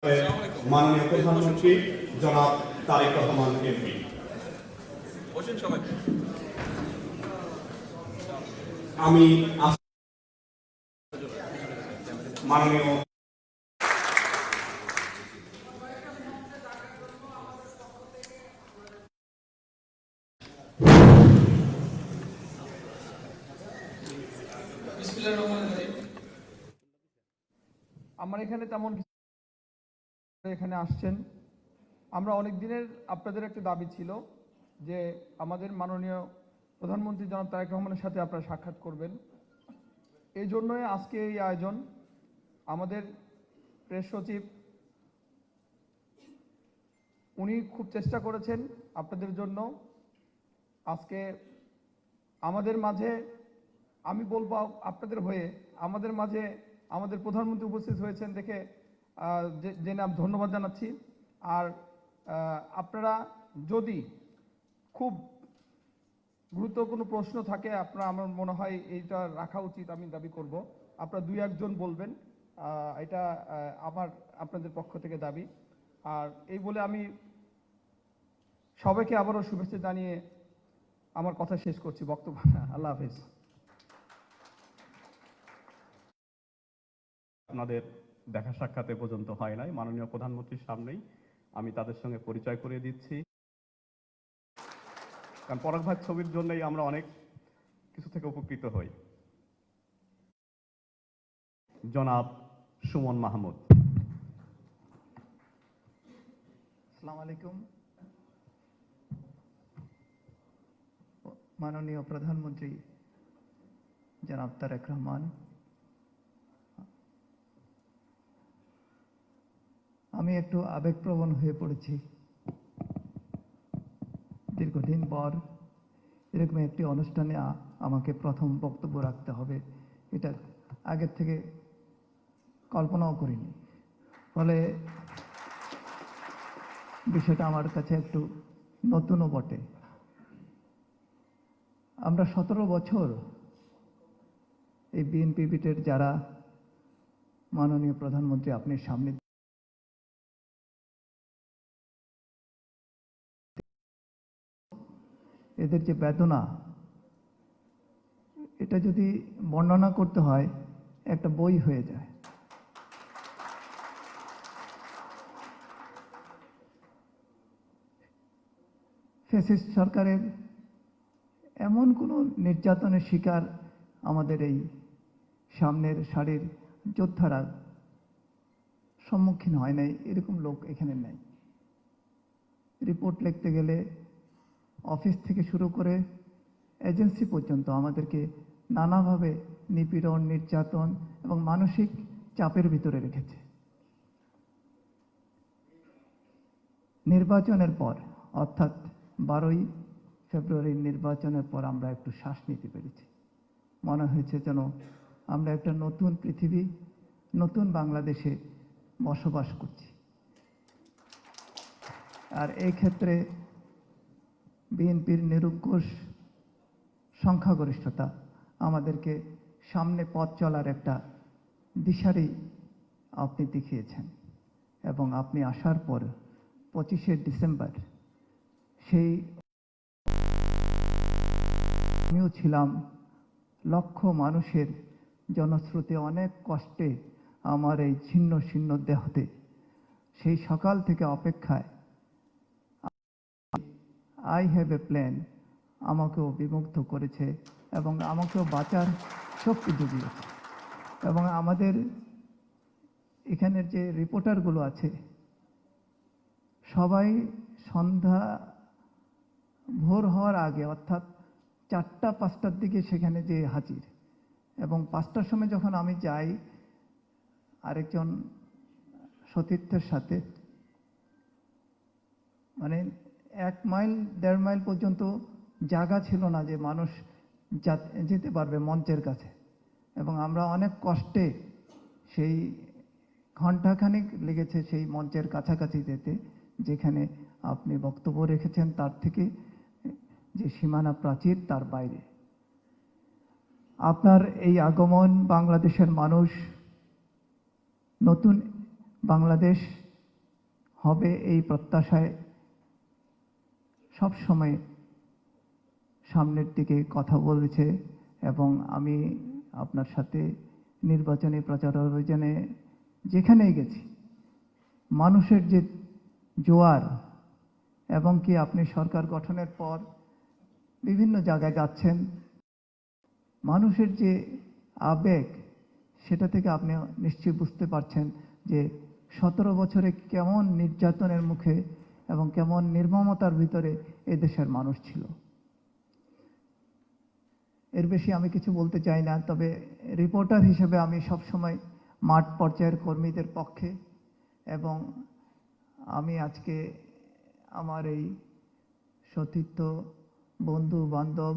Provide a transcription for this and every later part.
মাননীয় প্রধানমন্ত্রী জনাব তারেক রহমান এমপি। আমি মাননীয় আমার এখানে তেমন এখানে আসছেন, আমরা অনেক দিনের আপনাদের একটা দাবি ছিল যে আমাদের মাননীয় প্রধানমন্ত্রী জনাব তারেক রহমানের সাথে আপনারা সাক্ষাৎ করবেন। এই জন্যই আজকে এই আয়োজন। আমাদের প্রেস সচিব উনি খুব চেষ্টা করেছেন আপনাদের জন্য। আজকে আমাদের মাঝে, আমি বলবো আপনাদের হয়ে, আমাদের মাঝে আমাদের প্রধানমন্ত্রী উপস্থিত হয়েছেন দেখে জেনে আমি ধন্যবাদ জানাচ্ছি। আর আপনারা যদি খুব গুরুত্বপূর্ণ প্রশ্ন থাকে আপনারা, আমার মনে হয় এইটা রাখা উচিত, আমি দাবি করব আপনারা দুই একজন বলবেন, এটা আপনাদের পক্ষ থেকে দাবি। আর এই বলে আমি সবাইকে আবারও শুভেচ্ছা জানিয়ে আমার কথা শেষ করছি, বক্তব্য। আল্লাহ হাফেজ। আপনাদের দেখা সাক্ষাতে পর্যন্ত হয় নাই, মাননীয় প্রধানমন্ত্রীর সামনেই আমি তাদের সঙ্গে পরিচয় করিয়ে দিচ্ছি। কারণ পরাগ ভাই ছবির জন্যই আমরা অনেক কিছু থেকে উপকৃত হই। জনাব সুমন মাহমুদ। আসসালামু আলাইকুম। মাননীয় প্রধানমন্ত্রী জনাব তারেক রহমান, আমি একটু আবেগপ্রবণ হয়ে পড়েছি। দীর্ঘদিন পর এরকম একটি অনুষ্ঠানে আমাকে প্রথম বক্তব্য রাখতে হবে, এটা আগের থেকে কল্পনাও করিনি। ফলে বিষয়টা আমার কাছে একটু নতুনও বটে। আমরা 17 বছর এই বিএনপি বিটের যারা মাননীয় প্রধানমন্ত্রী আপনি সামনে এদের যে বেদনা, এটা যদি বর্ণনা করতে হয় একটা বই হয়ে যায়। ফ্যাসিস্ট সরকারের এমন কোনো নির্যাতনের শিকার আমাদের এই সামনের সারির যোদ্ধারা সম্মুখীন হয় নাই, এরকম লোক এখানে নেই। রিপোর্ট লিখতে গেলে অফিস থেকে শুরু করে এজেন্সি পর্যন্ত আমাদেরকে নানাভাবে নিপীড়ন, নির্যাতন এবং মানসিক চাপের ভিতরে রেখেছে। নির্বাচনের পর, অর্থাৎ 12ই ফেব্রুয়ারির নির্বাচনের পর আমরা একটু শ্বাস নিতে পেরেছি। মনে হয়েছে যেন আমরা একটা নতুন পৃথিবী, নতুন বাংলাদেশে বসবাস করছি। আর এই ক্ষেত্রে বিএনপির নিরঙ্কুশ সংখ্যাগরিষ্ঠতা আমাদেরকে সামনে পথ চলার একটা দিশারি আপনি দেখিয়েছেন। এবং আপনি আসার পর 25শে ডিসেম্বর সেই আমিও ছিলাম লক্ষ মানুষের জনস্রোতে, অনেক কষ্টে আমার এই ছিন্ন ছিন্ন দেহতে সেই সকাল থেকে অপেক্ষায় আই হ্যাভ এ প্ল্যান আমাকেও বিমুগ্ধ করেছে এবং আমাকেও বাঁচার শক্তি জুগিয়েছে। এবং আমাদের এখানের যে রিপোর্টারগুলো আছে সবাই সন্ধ্যা ভোর হওয়ার আগে, অর্থাৎ 4টা-5টার দিকে সেখানে যে হাজির। এবং 5টার সময় যখন আমি যাই আরেকজন সতীর্থের সাথে, মানে 1 মাইল 1.5 মাইল পর্যন্ত জায়গা ছিল না যে মানুষ যেতে পারবে মঞ্চের কাছে। এবং আমরা অনেক কষ্টে সেই ঘণ্টাখানেক লেগেছে সেই মঞ্চের কাছাকাছি যেতে, যেখানে আপনি বক্তব্য রেখেছেন তার থেকে যে সীমানা প্রাচীর তার বাইরে। আপনার এই আগমন বাংলাদেশের মানুষ নতুন বাংলাদেশ হবে এই প্রত্যাশায় সব সময় সামনের দিকে কথা বলেছে। এবং আমি আপনার সাথে নির্বাচনী প্রচার অভিযানে যেখানেই গেছি, মানুষের যে জোয়ার, এবং কি আপনি সরকার গঠনের পর বিভিন্ন জায়গায় যাচ্ছেন, মানুষের যে আবেগ, সেটা থেকে আপনি নিশ্চয়ই বুঝতে পারছেন যে 17 বছরে কেমন নির্যাতনের মুখে এবং কেমন নির্মমতার ভিতরে এদেশের মানুষ ছিল। এর বেশি আমি কিছু বলতে চাই না, তবে রিপোর্টার হিসেবে আমি সবসময় মাঠ পর্যায়ের কর্মীদের পক্ষে, এবং আমি আজকে আমার এই সতীর্থ, বন্ধু বান্ধব,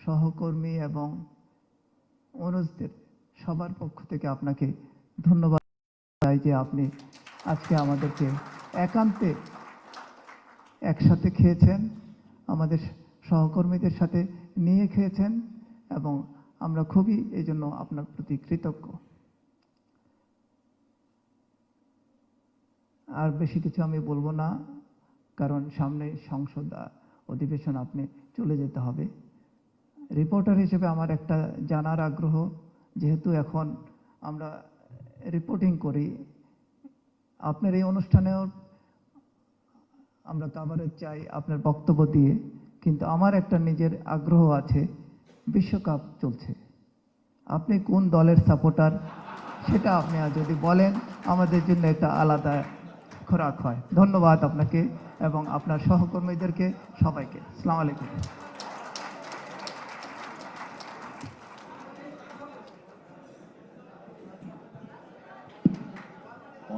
সহকর্মী এবং অনুজদের সবার পক্ষ থেকে আপনাকে ধন্যবাদ চাই যে আপনি আজকে আমাদেরকে একান্তে একসাথে খেয়েছেন, আমাদের সহকর্মীদের সাথে নিয়ে খেয়েছেন, এবং আমরা খুবই এই জন্য আপনার প্রতি কৃতজ্ঞ। আর বেশি কিছু আমি বলবো না, কারণ সামনে সংসদ অধিবেশন, আপনি চলে যেতে হবে। রিপোর্টার হিসেবে আমার একটা জানার আগ্রহ, যেহেতু এখন আমরা রিপোর্টিং করি, আপনার এই অনুষ্ঠানেও আমরা কভারেজ চাই আপনার বক্তব্য দিয়ে, কিন্তু আমার একটা নিজের আগ্রহ আছে। বিশ্বকাপ চলছে, আপনি কোন দলের সাপোর্টার সেটা আপনি যদি বলেন, আমাদের জন্য একটা আলাদা খোরাক হয়। ধন্যবাদ আপনাকে এবং আপনার সহকর্মীদেরকে, সবাইকে। আসসালামু আলাইকুম।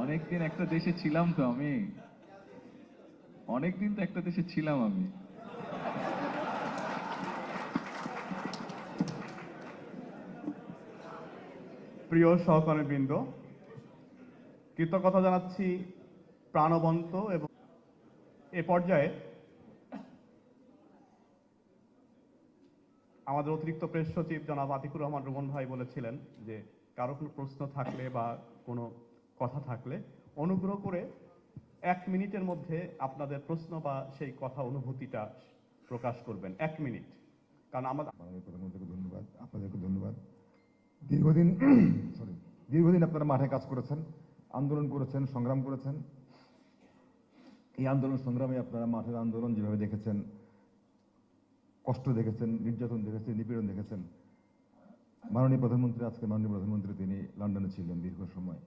অনেকদিন একটা দেশে ছিলাম তো আমি, অনেকদিন তো একটা দেশে ছিলাম আমি। প্রিয় সহকর্মীবৃন্দ, কৃতজ্ঞতা জানাচ্ছি প্রাণবন্ত এবং এ পর্যায়ে আমাদের অতিরিক্ত প্রেস সচিব জনাব আতিকুর রহমান রুমন ভাই বলেছিলেন যে কারো কোনো প্রশ্ন থাকলে বা কোনো কথা থাকলে অনুগ্রহ করে 1 মিনিটের মধ্যে আপনাদের প্রশ্ন বা সেই কথা অনুভূতিটা প্রকাশ করবেন। 1 মিনিট, কারণ আমাদের মাননীয় প্রধানমন্ত্রীকে ধন্যবাদ, আপনাদেরকে ধন্যবাদ। দীর্ঘদিন আপনারা মাঠে কাজ করেছেন, আন্দোলন করেছেন, সংগ্রাম করেছেন। এই আন্দোলন সংগ্রামে আপনারা মাঠের আন্দোলন যেভাবে দেখেছেন, কষ্ট দেখেছেন, নির্যাতন দেখেছেন, নিপীড়ন দেখেছেন। মাননীয় প্রধানমন্ত্রী তিনি লন্ডনে ছিলেন দীর্ঘ সময়।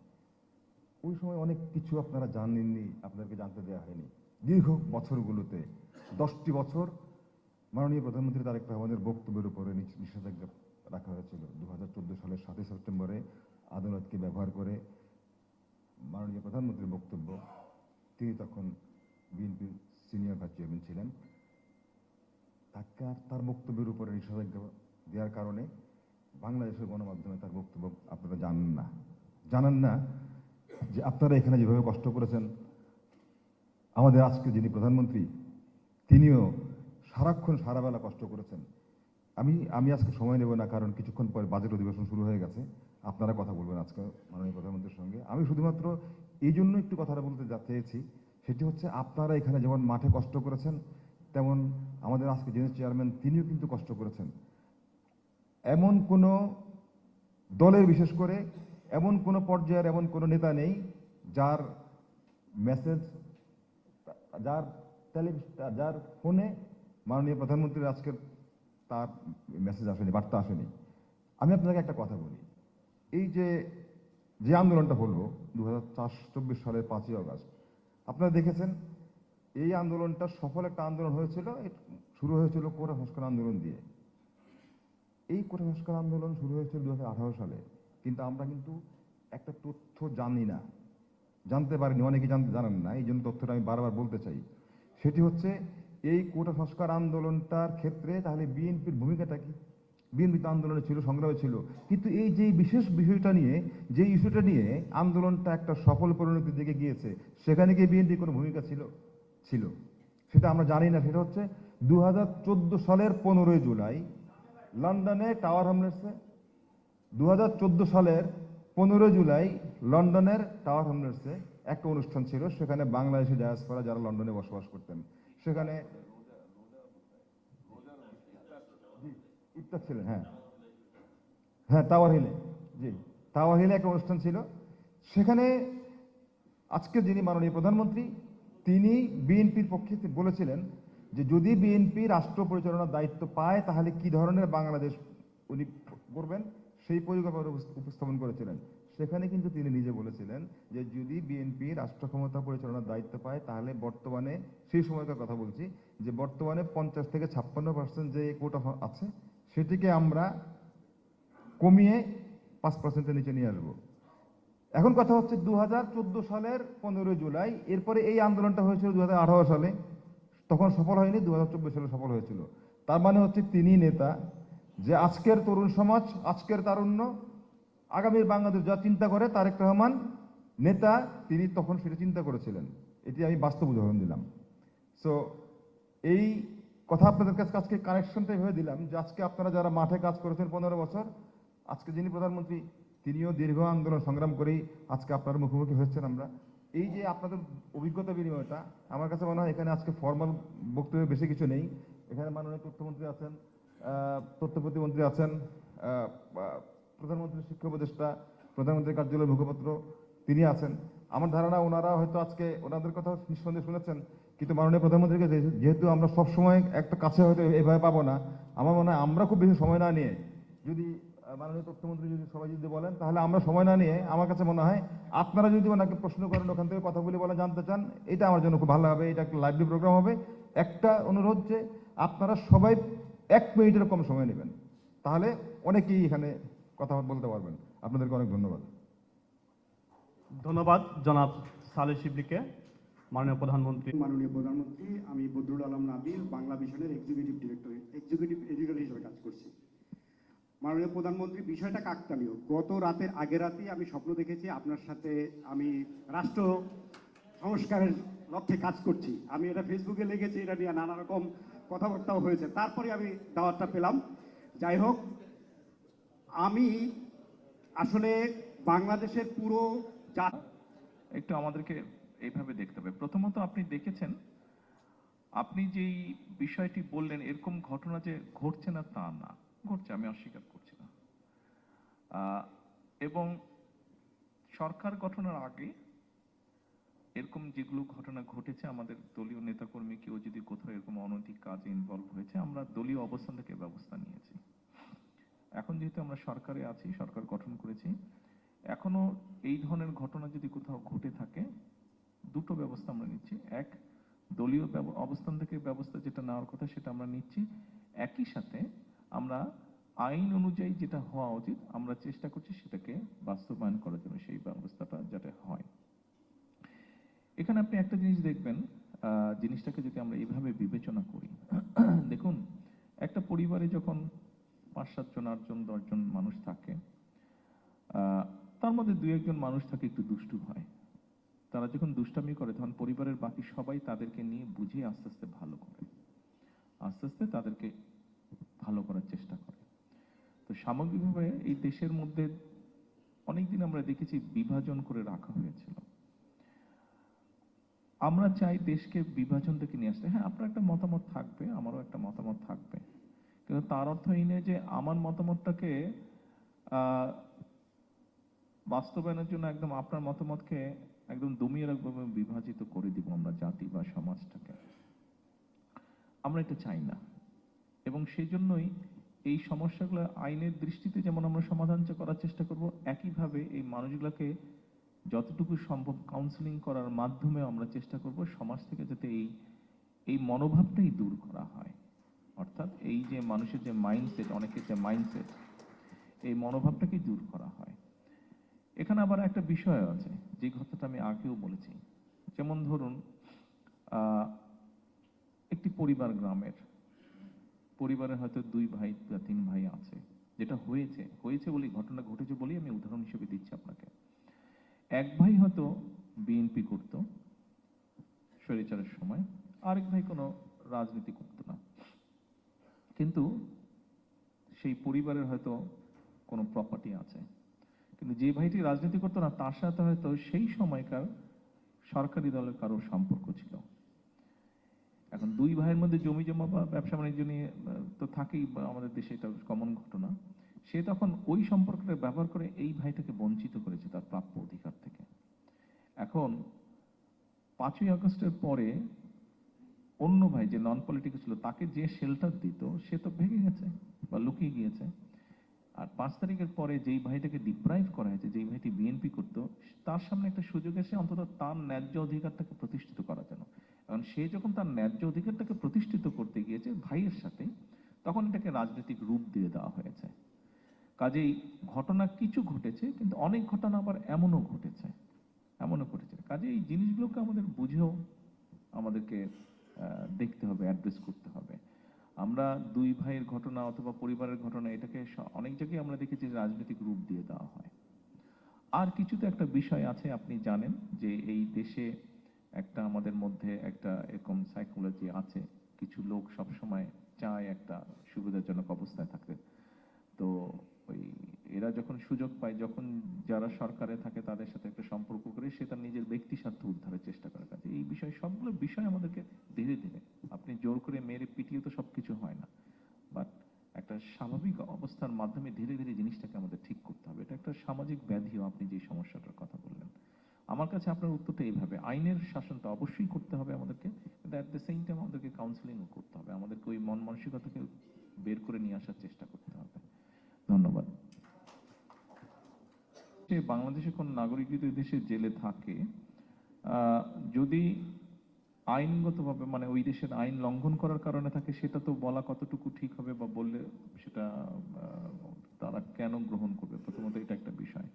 ওই সময় অনেক কিছু আপনারা জানেননি, আপনাদেরকে জানতে দেওয়া হয়নি। দীর্ঘ বছরগুলোতে 10টি বছর মাননীয় প্রধানমন্ত্রী তারেক রহমানের বক্তব্যের উপরে নিষেধাজ্ঞা রাখা হয়েছিল। 2014 সালের 7 সেপ্টেম্বরে আদালতকে ব্যবহার করে মাননীয় প্রধানমন্ত্রীর বক্তব্য, তিনি তখন বিএনপির সিনিয়র ভাইস চেয়ারম্যান ছিলেন, তার বক্তব্যের উপরে নিষেধাজ্ঞা দেওয়ার কারণে বাংলাদেশের গণমাধ্যমে তার বক্তব্য আপনারা জানেন না যে আপনারা এখানে যেভাবে কষ্ট করেছেন, আমাদের আজকে যিনি প্রধানমন্ত্রী তিনিও সারাক্ষণ সারাবেলা কষ্ট করেছেন। আমি আজকে সময় নেব না, কারণ কিছুক্ষণ পরে বাজেট অধিবেশন শুরু হয়ে গেছে, আপনারা কথা বলবেন আজকে মাননীয় প্রধানমন্ত্রীর সঙ্গে। আমি শুধুমাত্র এই জন্য একটু কথাটা বলতে চেয়েছি, সেটি হচ্ছে আপনারা এখানে যেমন মাঠে কষ্ট করেছেন, তেমন আমাদের আজকে যিনি চেয়ারম্যান তিনিও কিন্তু কষ্ট করেছেন। এমন কোনো দলের, বিশেষ করে এমন কোনো পর্যায়ের এমন কোনো নেতা নেই যার মেসেজ, যার ফোনে মাননীয় প্রধানমন্ত্রীর আজকের তার মেসেজ আসেনি, বার্তা আসেনি। আমি আপনাকে একটা কথা বলি, এই যে আন্দোলনটা হলো 2024 সালের 5ই আগস্ট, আপনারা দেখেছেন এই আন্দোলনটা সফল একটা আন্দোলন হয়েছিল। শুরু হয়েছিল কোটা সংস্কার আন্দোলন দিয়ে। এই কোটা সংস্কার আন্দোলন শুরু হয়েছিল 2018 সালে, কিন্তু আমরা কিন্তু একটা তথ্য জানতে পারিনি, অনেকে জানেন না, এই জন্য তথ্যটা আমি বারবার বলতে চাই। সেটি হচ্ছে এই কোটা সংস্কার আন্দোলনটার ক্ষেত্রে তাহলে বিএনপির ভূমিকাটা কি? বিএনপি তো আন্দোলনে ছিল, সংগ্রামে ছিল, কিন্তু এই যে বিশেষ বিষয়টা নিয়ে, যে ইস্যুটা নিয়ে আন্দোলনটা একটা সফল পরিণতির দিকে গিয়েছে, সেখানে কি বিএনপির কোনো ভূমিকা ছিল? সেটা আমরা জানি না। সেটা হচ্ছে 2014 সালের 15ই জুলাই লন্ডনে টাওয়ার হ্যামলেটসে, 2014 সালের 15 জুলাই লন্ডনের টাওয়ার হ্যামলেটসে একটা অনুষ্ঠান ছিল, সেখানে বাংলাদেশি ডায়াসপোরা যারা লন্ডনে বসবাস করতেন, সেখানে ইফতার ছিলেন, হ্যাঁ হ্যাঁ, টাওয়ার হিলে, জি, টাওয়ার হিলে একটা অনুষ্ঠান ছিল। সেখানে আজকে যিনি মাননীয় প্রধানমন্ত্রী, তিনি বিএনপির পক্ষে বলেছিলেন যে যদি বিএনপি রাষ্ট্র পরিচালনার দায়িত্ব পায় তাহলে কি ধরনের বাংলাদেশ উনি করবেন সেই পরিকল্পনা উপস্থাপন করেছিলেন। সেখানে কিন্তু তিনি নিজে বলেছিলেন যে যদি বিএনপি রাষ্ট্র ক্ষমতা পরিচালনার দায়িত্ব পায় তাহলে বর্তমানে, সেই সময়কার কথা বলছি, যে বর্তমানে 50 থেকে 56% যে কোটা আছে সেটিকে আমরা কমিয়ে 5%-এর নিচে নিয়ে আসবো। এখন কথা হচ্ছে 2014 সালের 15 জুলাই, এরপরে এই আন্দোলনটা হয়েছিল 2018 সালে, তখন সফল হয়নি, 2024 সালে সফল হয়েছিল। তার মানে হচ্ছে তিনি নেতা যে আজকের তরুণ সমাজ, আজকের তারুণ্য, আগামীর বাংলাদেশ যা চিন্তা করে, তারেক রহমান নেতা, তিনি তখন সেটা চিন্তা করেছিলেন। এটি আমি বাস্তব উদাহরণ দিলাম। সো এই কথা আপনাদের কাছে আজকে কানেকশনটা এভাবে দিলাম যে আজকে আপনারা যারা মাঠে কাজ করেছেন 15 বছর, আজকে যিনি প্রধানমন্ত্রী তিনিও দীর্ঘ আন্দোলন সংগ্রাম করেই আজকে আপনার মুখোমুখি হচ্ছেন আমরা। এই যে আপনাদের অভিজ্ঞতা বিনিময়টা, আমার কাছে মনে হয় এখানে আজকে ফর্মাল বক্তব্য বেশি কিছু নেই। এখানে মাননীয় তথ্যমন্ত্রী আছেন, তথ্য প্রতিমন্ত্রী আছেন, প্রধানমন্ত্রীর শিক্ষা উপদেষ্টা, প্রধানমন্ত্রীর কার্যালয়ের মুখপাত্র তিনি আছেন। আমার ধারণা ওনারা হয়তো আজকে ওনাদের কথা নিঃসন্দেহে শুনেছেন, কিন্তু মাননীয় প্রধানমন্ত্রীকে যেহেতু আমরা সবসময় একটা কাছে হয়তো এভাবে পাবো না, আমার মনে হয় আমরা খুব বেশি সময় না নিয়ে, যদি মাননীয় তথ্যমন্ত্রী যদি সবাই যদি বলেন, তাহলে আমরা সময় না নিয়ে, আমার কাছে মনে হয় আপনারা যদি ওনাকে প্রশ্ন করেন, ওখান থেকে কথাগুলি বলে জানতে চান, এটা আমার জন্য খুব ভালো হবে। এটা একটা লাইভলি প্রোগ্রাম হবে। একটা অনুরোধ যে আপনারা সবাই 1 মিনিটের কম সময় নেবেন, তাহলে অনেকেই এখানে কথা বলতে পারবেন। আপনাদেরকে অনেক ধন্যবাদ। ধন্যবাদ জনাব সালেহ শিবলিকে। মাননীয় প্রধানমন্ত্রী। মাননীয় প্রধানমন্ত্রী, আমি বদরুল আলম নাবিল, বাংলা ভিশনের এক্সিকিউটিভ ডিরেক্টর, এক্সিকিউটিভ এডিটর হিসেবে কাজ করছি। মাননীয় প্রধানমন্ত্রী, বিষয়টা কাকতালীয়। গত রাতের আগে রাতেই আমি স্বপ্ন দেখেছি আপনার সাথে আমি রাষ্ট্র সংস্কারের লক্ষ্যে কাজ করছি। আমি এটা ফেসবুকে লিখেছি, এটা নিয়ে নানা রকম কথাবার্তাও হয়েছে, তারপরে আমি দাওয়াতটা পেলাম। যাই হোক, আমি আসলে বাংলাদেশের পুরো একটু আমাদেরকে এইভাবে দেখতে হবে। প্রথমত আপনি দেখেছেন, আপনি যেই বিষয়টি বললেন এরকম ঘটনা যে ঘটছে না তা না, ঘটছে, আমি অস্বীকার করছি না। এবং সরকার গঠনের আগে এরকম যেগুলো ঘটনা ঘটেছে, আমাদের দলীয় নেতাকর্মী কেউ যদি কোথাও এরকম অনৈতিক কাজে ইনভলভ হয়েছে, আমরা দলীয় অবস্থান থেকে ব্যবস্থা নিয়েছি। এখন যেহেতু আমরা সরকারে আছি, সরকার গঠন করেছি, এখনো এই ধরনের ঘটনা যদি কোথাও ঘটে থাকে, দুটো ব্যবস্থা আমরা নিচ্ছি। এক, দলীয় অবস্থান থেকে ব্যবস্থা যেটা নেওয়ার কথা সেটা আমরা নিচ্ছি। একই সাথে আমরা আইন অনুযায়ী যেটা হওয়া উচিত আমরা চেষ্টা করছি সেটাকে বাস্তবায়ন করার জন্য, সেই ব্যবস্থাটা যাতে হয়। এখানে আপনি একটা জিনিস দেখবেন, জিনিসটাকে যদি আমরা এইভাবে বিবেচনা করি, দেখুন একটা পরিবারে যখন 5-7 জন, 8 জন, 10 জন মানুষ থাকে, তার মধ্যে 2-1 জন মানুষ থাকে একটু দুষ্টু হয়। তারা যখন দুষ্টামি করে তখন পরিবারের বাকি সবাই তাদেরকে নিয়ে বুঝিয়ে আস্তে আস্তে ভালো করে, আস্তে আস্তে তাদেরকে ভালো করার চেষ্টা করে। তো সামগ্রিকভাবে এই দেশের মধ্যে অনেকদিন আমরা দেখেছি বিভাজন করে রাখা হয়েছিল। আমরা চাই দেশকে বিভাজন থেকে নিয়ে আসতে। হ্যাঁ, আপনার একটা মতামত থাকবে, আমারও একটা মতামত থাকবে, কিন্তু তার অর্থ এই নয় যে আমার মতামতটাকে বাস্তবায়নের জন্য একদম আপনার মতামতকে একদম দমিয়ে রাখবো এবং বিভাজিত করে দিব আমরা জাতি বা সমাজটাকে। আমরা এটা চাই না, এবং সেই জন্যই এই সমস্যাগুলো আইনের দৃষ্টিতে যেমন আমরা সমাধান করার চেষ্টা করব, একইভাবে এই মানুষগুলোকে যতটুকু সম্ভব কাউন্সেলিং করার মাধ্যমে আমরা চেষ্টা করব সমাজ থেকে যাতে এই মনোভাবটাই দূর করা হয়। অর্থাৎ এই যে মানুষের যে মাইন্ডসেট, অনেকের যে মাইন্ডসেট, এই মনোভাবটাকে দূর করা হয়। এখানে আবার একটা বিষয় আছে, যে কথাটা আমি আগেও বলেছি। যেমন ধরুন, একটি পরিবার, গ্রামের পরিবারে হয়তো 2 ভাই বা 3 ভাই আছে, যেটা হয়েছে বলি, ঘটনা ঘটেছে বলি আমি উদাহরণ হিসেবে দিচ্ছি আপনাকে। এক ভাই হয়তো বিএনপি করত স্বৈরাচারের সময়, আরেক ভাই কোনো রাজনীতি করতো না, কিন্তু সেই পরিবারের হয়তো কোনো প্রপার্টি আছে। কিন্তু যে ভাইটি রাজনীতি করতো না তার সাথে হয়তো সেই সময়কার সরকারি দলের কারোর সম্পর্ক ছিল। এখন দুই ভাইয়ের মধ্যে জমি জমা বা ব্যবসা বাণিজ্য নিয়ে তো থাকেই, বা আমাদের দেশে এটা কমন ঘটনা। সে তখন ওই সম্পর্কটা ব্যবহার করে এই ভাইটাকে বঞ্চিত করেছে তার প্রাপ্য অধিকার থেকে। এখন 5ই আগস্টের পরে অন্য ভাই যে নন পলিটিক্যাল ছিল, তাকে যে শেল্টার দিত সে তো ভেঙে গেছে বা লুকিয়ে গিয়েছে। আর 5 তারিখের পরে যেই ভাইটাকে ডিপ্রাইভ করা হয়েছে, যেই ভাইটি বিএনপি করতো, তার সামনে একটা সুযোগ এসে অন্তত তার ন্যায্য অধিকারটাকে প্রতিষ্ঠিত করার জন্য। কারণ সে যখন তার ন্যায্য অধিকারটাকে প্রতিষ্ঠিত করতে গিয়েছে ভাইয়ের সাথে, তখন এটাকে রাজনৈতিক রূপ দিয়ে দেওয়া হয়েছে। কাজেই ঘটনা কিছু ঘটেছে, কিন্তু অনেক ঘটনা আবার এমনও ঘটেছে। কাজে এই জিনিসগুলোকে আমাদের বুঝেও আমাদেরকে দেখতে হবে, অ্যাড্রেস করতে হবে। আমরা দুই ভাইয়ের ঘটনা অথবা পরিবারের ঘটনা, এটাকে অনেক জায়গায় আমরা দেখেছি রাজনৈতিক রূপ দিয়ে দেওয়া হয়। আর কিছু তো একটা বিষয় আছে, আপনি জানেন যে এই দেশে একটা আমাদের মধ্যে একটা এরকম সাইকোলজি আছে, কিছু লোক সবসময় চায় একটা সুবিধাজনক অবস্থায় থাকতে। তো ওই এরা যখন সুযোগ পায়, যখন যারা সরকারে থাকে তাদের সাথে একটা সম্পর্ক করে সে তার নিজের ব্যক্তি স্বার্থ উদ্ধারের চেষ্টা করে। কাজে এই বিষয়, সবগুলো বিষয় আমাদেরকে ধীরে ধীরে, আপনি জোর করে মেরে পিটিয়ে তো সবকিছু হয় না, বাট একটা স্বাভাবিক অবস্থার মাধ্যমে ধীরে ধীরে জিনিসটাকে আমাদের ঠিক করতে হবে। এটা একটা সামাজিক ব্যাধিও, আপনি যে সমস্যাটার কথা বললেন। আমার কাছে আপনার উত্তরটা এইভাবে, আইনের শাসনটা অবশ্যই করতে হবে আমাদেরকে, কিন্তু অ্যাট দ্য সেম টাইম আমাদেরকে কাউন্সিলিংও করতে হবে, আমাদেরকে ওই মন মানসিকতাকে বের করে নিয়ে আসার চেষ্টা করতে হবে। ধন্যবাদ। বাংলাদেশের কোন নাগরিক যদি দেশে জেলে থাকে, যদি আইনগতভাবে মানে ওই দেশের আইন লঙ্ঘন করার কারণে থাকে, সেটা তো বলা কতটুকু ঠিক হবে, বা বললে সেটা তারা কেন গ্রহণ করবে, প্রথমত এটা একটা বিষয়।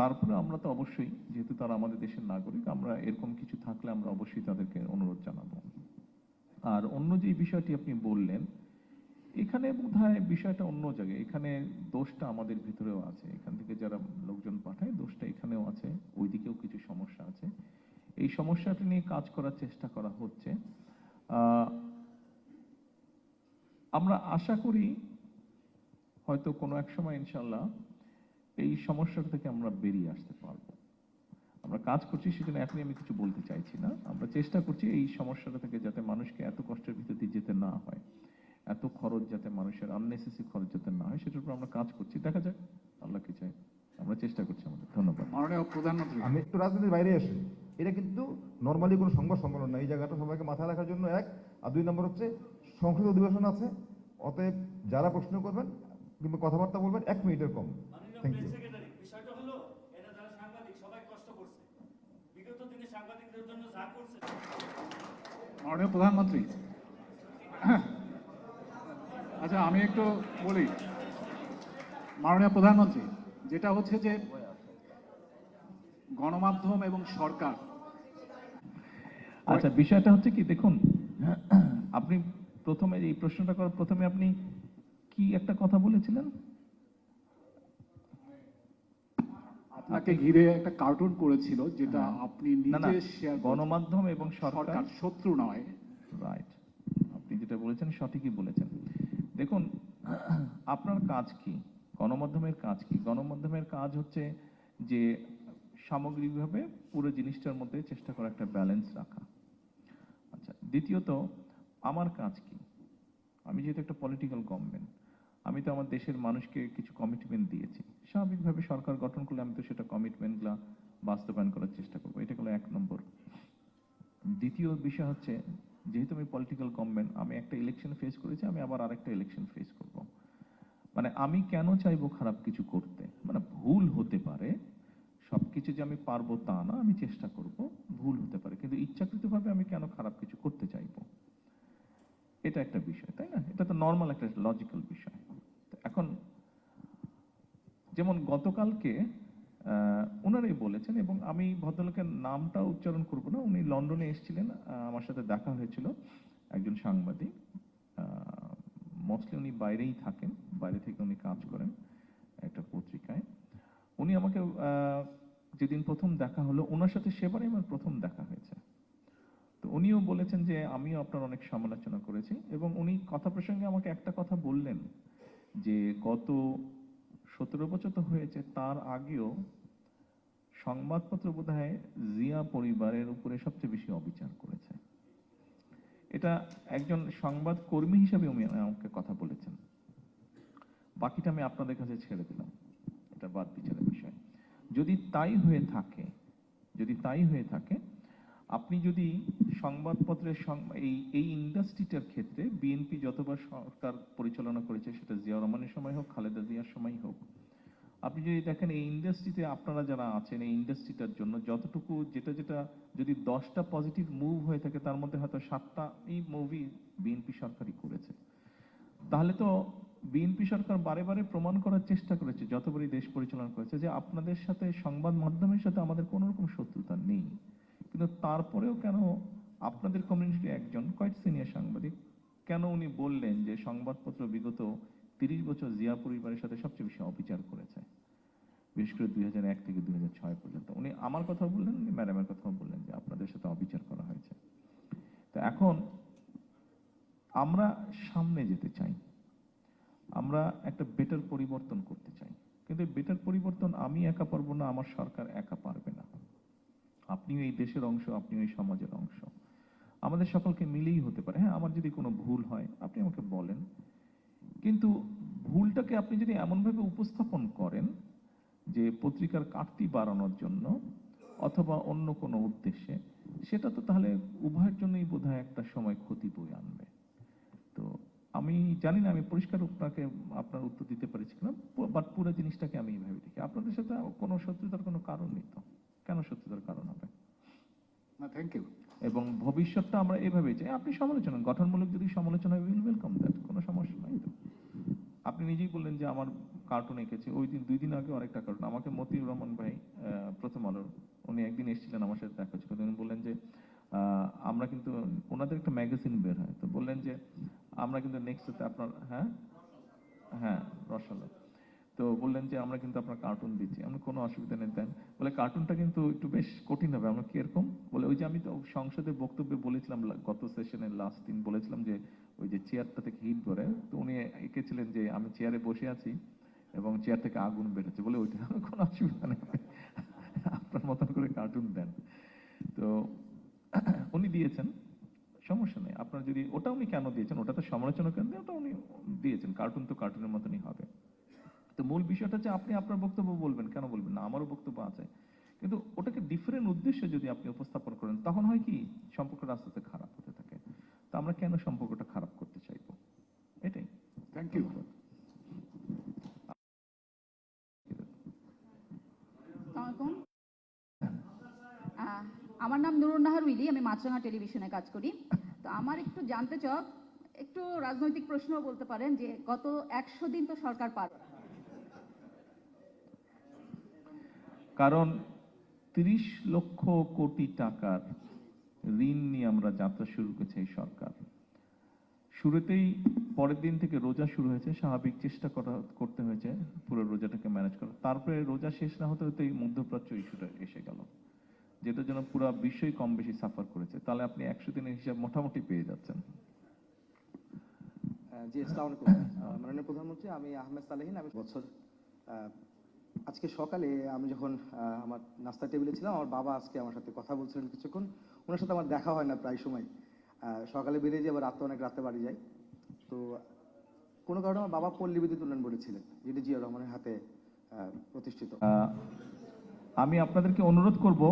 তারপরে আমরা তো অবশ্যই, যেহেতু তারা আমাদের দেশের নাগরিক, আমরা এরকম কিছু থাকলে আমরা অবশ্যই তাদেরকে অনুরোধ জানাবো। আর অন্য যে বিষয়টি আপনি বললেন, এখানে বোধহয় বিষয়টা অন্য জায়গায়, এখানে দোষটা আমাদের ভিতরেও আছে, এখান থেকে যারা লোকজন পাঠায় দোষটা এখানেও আছে, ওইদিকেও কিছু সমস্যা আছে। এই সমস্যাটা নিয়ে কাজ করার চেষ্টা করা হচ্ছে। আমরা আশা করি হয়তো কোনো এক সময় ইনশাল্লাহ এই সমস্যাটা থেকে আমরা বেরিয়ে আসতে পারবো। আমরা কাজ করছি, সেজন্য এখনই আমি কিছু বলতে চাইছি না। আমরা চেষ্টা করছি এই সমস্যাটা থেকে যাতে মানুষকে এত কষ্টের ভিতর দিয়ে যেতে না হয়, এত খরচ যাতে মানুষের আননেসেসারি খরচ যাতে না হয়, সেটার উপর আমরা কাজ করছি। দেখা যাক আল্লাহ কি চায়, আমরা চেষ্টা করছি আমাদের। ধন্যবাদ। মাননীয় প্রধানমন্ত্রী, আমি একটু রাজনীতির বাইরে আসি। এটা কিন্তু নর্মালি কোনো সংবাদ সম্মেলন না, এই জায়গাটা সবাইকে মাথায় রাখার জন্য এক। আর 2 নম্বর হচ্ছে সংসদ অধিবেশন আছে, অতএব যারা প্রশ্ন করবেন কিংবা কথাবার্তা বলবেন 1 মিনিটের কম। Thank you. বিষয়টা হলো, এরা যারা সাংবাদিক সবাই কষ্ট করছে, বিগত দিনে সাংবাদিকদের জন্য যা করছে। মাননীয় প্রধানমন্ত্রী, আচ্ছা আমি একটু বলি। মাননীয় প্রধানমন্ত্রী, যেটা হচ্ছে যে গণমাধ্যম এবং সরকার, আচ্ছা বিষয়টা হচ্ছে কি, দেখুন আপনি প্রথমে এই প্রশ্নটা করার প্রথমে আপনি কি একটা কথা বলেছিলেন, আপনাকে ঘিরে একটা কার্টুন করেছিল, যেটা আপনি না না, নিজে শেয়ার গণমাধ্যম এবং সরকার সরকার শত্রু নয়। রাইট, আপনি যেটা বলেছেন সঠিকই বলেছেন। দেখুন আপনার কাজ কি, গণমাধ্যমের কাজ কি? গণমাধ্যমের কাজ হচ্ছে যে সামগ্রিকভাবে পুরো জিনিসটার মধ্যে চেষ্টা করা, একটা ব্যালেন্স রাখা। আচ্ছা, দ্বিতীয়ত আমার কাজ কি? আমি যেহেতু একটা পলিটিক্যাল গভর্নমেন্ট, আমি তো আমার দেশের মানুষকে কিছু কমিটমেন্ট দিয়েছি। স্বাভাবিকভাবে সরকার গঠন করলে আমি তো সেটা কমিটমেন্টগুলো বাস্তবায়ন করার চেষ্টা করবো। এটা হলো 1 নম্বর। দ্বিতীয় বিষয় হচ্ছে, যেহেতু আমি পলিটিক্যাল গভর্নমেন্ট, আমি একটা ইলেকশন ফেস করেছি, আমি আবার আরেকটা ইলেকশন ফেস করব। মানে আমি কেন চাইবো খারাপ কিছু করতে? মানে ভুল হতে পারে, সবকিছু যে আমি পারবো তা না, আমি চেষ্টা করব, ভুল হতে পারে, কিন্তু ইচ্ছাকৃতভাবে আমি কেন খারাপ কিছু করতে চাইবো? এটা একটা বিষয়, তাই না? এটা তো নর্মাল একটা লজিক্যাল বিষয়। তো এখন যেমন গতকালকে ওনারাই বলেছেন, এবং আমি ভদ্রলোকের নামটা উচ্চারণ করব না, উনি লন্ডনে এসেছিলেন, আমার সাথে দেখা হয়েছিল, একজন সাংবাদিক, মোস্টলি উনি বাইরেই থাকেন, বাইরে থেকে উনি কাজ করেন একটা পত্রিকায়। উনি আমাকে যেদিন প্রথম দেখা হলো, ওনার সাথে সেবারই আমার প্রথম দেখা হয়েছে। তো উনিও বলেছেন যে আমিও আপনার অনেক সমালোচনা করেছি, এবং উনি কথা প্রসঙ্গে আমাকে একটা কথা বললেন যে গত 17 বছর তো হয়েছে, তার আগেও সংবাদপত্র বোধহয় জিয়া পরিবারের উপরে সবচেয়ে বেশি অবিচার করেছে। এটা একজন সংবাদ কর্মী হিসেবে উনি আমাকে কথা বলেছেন। বাকিটা আমি আপনাদের কাছে ছেড়ে দিলাম, এটা বাদ বিচারের বিষয়। যদি তাই হয়ে থাকে আপনি যদি সংবাদপত্রের এই ইন্ডাস্ট্রিটার ক্ষেত্রে বিএনপি যতবার সরকার পরিচালনা করেছে, সেটা জিয়া রহমানের সময় হোক, খালেদা জিয়ার সময় হোক, আপনি যদি দেখেন এই ইন্ডাস্ট্রিতে আপনারা যারা আছেন, এই ইন্ডাস্ট্রিটার জন্য যতটুকু যেটা যদি 10টা পজিটিভ মুভ হয়ে থাকে, তার মধ্যে হয়তো 7টা এই মুভি বিএনপি সরকারই করেছে। তাহলে তো বিএনপি সরকার বারে বারে প্রমাণ করার চেষ্টা করেছে, যতবারই দেশ পরিচালনা করেছে, যে আপনাদের সাথে, সংবাদ মাধ্যমের সাথে আমাদের কোনো রকম শত্রুতা নেই। কিন্তু তারপরেও কেন আপনাদের কমিউনিটির একজন কোয়াইট সিনিয়র সাংবাদিক, কেন উনি বললেন যে সংবাদপত্র বিগত 30 বছর জিয়া পরিবারের সাথে সবচেয়ে বেশি অবিচার করেছে, বিশেষ করে 2001 থেকে 2006 পর্যন্ত। উনি আমার কথা বললেন, উনি ম্যাডামের কথাও বললেন যে আপনাদের সাথে অবিচার করা হয়েছে। তো এখন আমরা সামনে যেতে চাই, আমরা একটা বেটার পরিবর্তন করতে চাই, কিন্তু বেটার পরিবর্তন আমি একা পারবো না, আমার সরকার একা পারবে না। আপনিও এই দেশের অংশ, আপনিও এই সমাজের অংশ, আমাদের সকলকে মিলেই হতে পারে। হ্যাঁ, আমার যদি কোনো ভুল হয় আপনি আমাকে বলেন, কিন্তু ভুলটাকে আপনি যদি এমনভাবে উপস্থাপন করেন যে পত্রিকার কাটতি বাড়ানোর জন্য অথবা অন্য কোনো উদ্দেশ্যে, সেটা তো তাহলে উভয়ের জন্যই বোধহয় একটা সময় ক্ষতি বয়ে আনবে। তো আমি জানি না আমি পরিষ্কার আপনার উত্তর দিতে পেরেছি কিনা, বাট পুরো জিনিসটাকে আমি এইভাবে দেখি। আপনাদের সাথে কোনো শত্রুতার কোনো কারণ নেই, তো কেন শত্রুতার কারণ হবে? না, থ্যাংক ইউ। এবং ভবিষ্যৎটা আমরা এভাবে চাই, আপনি সমালোচনা, গঠনমূলক যদি সমালোচনা, উইল ওয়েলকাম দ্যাট, কোনো সমস্যা নাই তো। আপনি নিজেই বললেন যে আমার কার্টুন এঁকেছে, ওই দিন 2 দিন আগে আরেকটা কার্টুন আমাকে মতিউর রহমান ভাই, প্রথম আলোর, উনি একদিন এসেছিলেন আমার সাথে দেখা ছিল, উনি বললেন যে আমরা কিন্তু, ওনাদের একটা ম্যাগাজিন বের হয়, তো বললেন যে আমরা কিন্তু নেক্সট আপনার, হ্যাঁ হ্যাঁ রসালো, তো বললেন যে আমরা কিন্তু আপনার কার্টুন দিচ্ছি। আমরা কোনো অসুবিধা নেই দেন। বলে কার্টুনটা কিন্তু একটু বেশ কঠিন হবে। আমরা কিরকম? বলে ওই যে আমি তো সংসদে বক্তব্যে বলেছিলাম, গত সেশনের লাস্ট দিন বলেছিলাম যে ওই যে চেয়ারটা থেকে হিট করে, তো উনি এঁকেছিলেন যে আমি চেয়ারে বসে আছি এবং চেয়ার থেকে আগুন বেরোচ্ছে। বলে ওইটা কোনো অসুবিধা নেই, আপনার মতন করে কার্টুন দেন। তো উনি দিয়েছেন, সমস্যা নেই। আপনার যদি ওটা, উনি কেন দিয়েছেন, ওটা তো সমালোচনা কেন, ওটা উনি দিয়েছেন, কার্টুন তো কার্টুনের মতনই হবে। তো মূল বিষয়টা হচ্ছে আপনি আপনার বক্তব্য বলবেন, কেন বলবেন না, আমারও বক্তব্য আছে, কিন্তু ওটাকে ডিফারেন্ট উদ্দেশ্যে যদি আপনি উপস্থাপন করেন, তখন হয় কি সম্পর্কটা আস্তে আস্তে খারাপ হতে থাকে। তো আমরা কেন সম্পর্কটা খারাপ করতে চাইবো, এটাই। Thank you. আসসালামু আলাইকুম। আমার নাম নুরুন নাহার উইলি, আমি মাছরাঙা টেলিভিশনে কাজ করি। তো আমার একটু জানতে চাও, একটু রাজনৈতিক প্রশ্নও বলতে পারেন, যে গত 100 দিন তো সরকার পার, কারণ 30 লক্ষ কোটি টাকার ঋণ নিয়ে আমরা যাত্রা শুরু করেছে এই সরকার। শুরুতেই পরের দিন থেকে রোজা শুরু হয়েছে, স্বাভাবিক চেষ্টা করতে হয়েছে পুরো রোজাটাকে ম্যানেজ করা। তারপরে রোজা শেষ না হতে হতেই মধ্যপ্রাচ্য ইস্যুটা এসে গেল, যেটার জন্য পুরো বিশ্বই কম বেশি সাফার করেছে। তাহলে আপনি 100 দিনের হিসাব মোটামুটি পেয়ে যাচ্ছেন। জি, আসসালামু আলাইকুম। মাননীয় প্রধানমন্ত্রী, আমি আহমেদ সালেহীন। আমি বছর আজকে সকালে আমি যখন আমার নাস্তার টেবিলে ছিলাম, আমার বাবা আজকে আমার সাথে কথা বলছিলেন কিছুক্ষণ। ওনার সাথে আমার দেখা হয় না প্রায় সময়, সকালে বেরিয়ে যাই, আবার অনেক রাতে বাড়ি যাই। তো কোনো কারণে আমার বাবা পল্লী বিদ্যুৎ উন্নয়ন বলেছিলেন, যেটি জিয়া রহমানের হাতে প্রতিষ্ঠিত। আমি আপনাদেরকে অনুরোধ করব,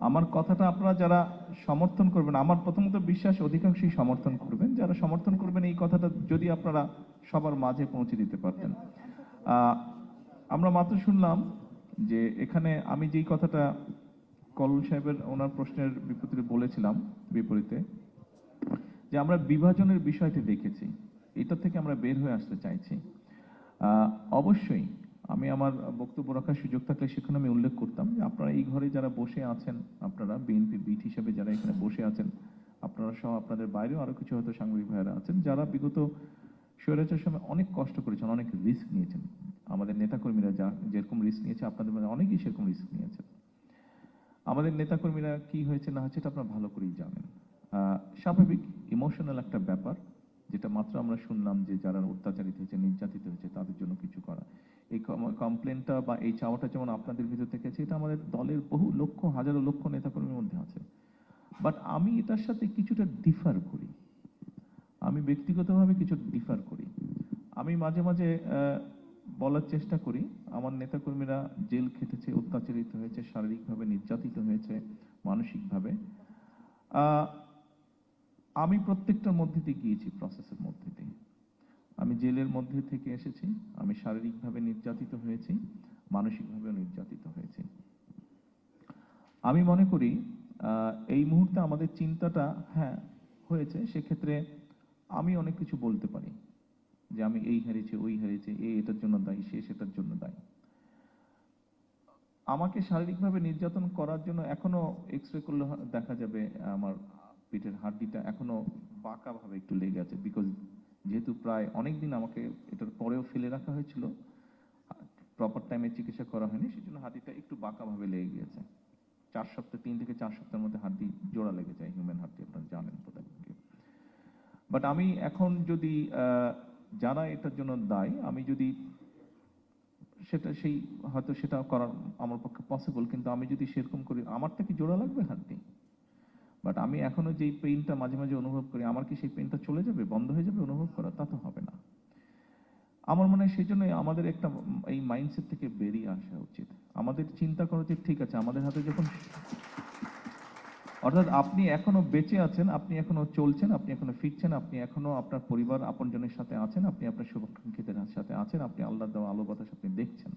আমার কথাটা আপনারা যারা সমর্থন করবেন, আমার প্রথমত বিশ্বাস অধিকাংশই সমর্থন করবেন, যারা সমর্থন করবেন এই কথাটা যদি আপনারা সবার মাঝে পৌঁছে দিতে পারতেন। আমরা মাত্র শুনলাম যে এখানে আমি যেই কথাটা কলল সাহেবের ওনার প্রশ্নের বলেছিলাম বিপরীতে, যে আমরা বিভাজনের বিষয়টি দেখেছি, এটা থেকে আমরা বের হয়ে আসতে চাইছি। অবশ্যই আমি আমার বক্তব্য রাখার সুযোগ থাকলে সেখানে আমি উল্লেখ করতাম যে আপনারা এই ঘরে যারা বসে আছেন, আপনারা বিএনপি বিট হিসেবে যারা এখানে বসে আছেন, আপনারা সহ আপনাদের বাইরেও আরো কিছু হয়তো সাংবাদিক ভাইয়েরা আছেন, যারা বিগত স্বৈরাচার সময় অনেক কষ্ট করেছেন, অনেক রিস্ক নিয়েছেন। আমাদের নেতাকর্মীরা যেরকম রিস্ক নিয়েছে, আপনাদের মধ্যে অনেকেই সেরকম রিস্ক নিয়েছেন। আমাদের নেতাকর্মীরা কি হয়েছে না হয়েছে এটা আপনারা ভালো করেই জানেন। স্বাভাবিক ইমোশনাল একটা ব্যাপার, যেটা মাত্র আমরা শুনলাম যে যারা অত্যাচারিত হয়েছে, নির্যাতিত হয়েছে, তাদের জন্য কিছু করা, এই কমপ্লেনটা বা এই চাওয়াটা যেমন আপনাদের ভিতর থেকে আছে, এটা আমাদের দলের বহু লক্ষ হাজারো লক্ষ নেতাকর্মীর মধ্যে আছে। বাট আমি এটার সাথে কিছুটা ডিফার করি, আমি ব্যক্তিগতভাবে কিছু ডিফার করি। আমি মাঝে মাঝে বলার চেষ্টা করি আমার নেতাকর্মীরা জেল খেটেছে, অত্যাচারিত হয়েছে, শারীরিকভাবে নির্যাতিত হয়েছে, মানসিকভাবে। আমি প্রত্যেকটার মধ্যে দিয়ে গিয়েছি, প্রসেসের মধ্যে দিয়ে। আমি জেলের মধ্যে থেকে এসেছি, আমি শারীরিকভাবে নির্যাতিত হয়েছি, মানসিকভাবেও নির্যাতিত হয়েছি। আমি মনে করি এই মুহূর্তে আমাদের চিন্তাটা হয়েছে, সেক্ষেত্রে আমি অনেক কিছু বলতে পারি যে আমি এই হারিয়েছি, ওই হারিয়েছি, এটার জন্য দায়ী, সে সেটার জন্য দায়ী। আমাকে শারীরিকভাবে নির্যাতন করার জন্য এখনো এক্সরে করলে দেখা যাবে আমার পিঠের হাড্ডিটা এখনো বাঁকাভাবে একটু লেগে আছে, বিকজ যেহেতু প্রায় অনেক দিন আমাকে এটার পরেও ফেলে রাখা হয়েছিল, প্রপার টাইমে চিকিৎসা করা হয়নি, সেজন্য হাড্ডিটা একটু বাঁকাভাবে লেগে গিয়েছে। 4 সপ্তাহ, 3 থেকে 4 সপ্তাহের মধ্যে হাড্ডি জোড়া লেগে যায়, হিউম্যান হাড্ডি, আপনারা জানেন বোধহয়। বাট আমি এখন যদি যারা এটার জন্য দায়ী, আমি যদি সেটা হয়তো সেটা করার আমার পক্ষে পসিবল, কিন্তু আমি যদি সেরকম করি, আমারটা কি জোড়া লাগবে হাড্ডি? বাট আমি এখনো যেই পেইনটা মাঝে মাঝে অনুভব করি, আমার কি সেই পেইনটা চলে যাবে, বন্ধ হয়ে যাবে অনুভব করা? তা তো হবে না। আমার মনে হয় সেই জন্য আমাদের একটা এই মাইন্ডসেট থেকে বেরিয়ে আসা উচিত। আমাদের চিন্তা করা উচিত, ঠিক আছে, আমাদের হাতে যখন, অর্থাৎ আপনি এখনো বেঁচে আছেন, আপনি এখনো চলছেন, আপনি এখনো ফিরছেন, আপনি এখনো আপনার পরিবার আপনজনের সাথে আছেন, আপনি আপনার শুভাকাঙ্ক্ষীদের সাথে আছেন, আপনি আল্লাহর দেওয়া আলো বাতাস আপনি দেখছেন।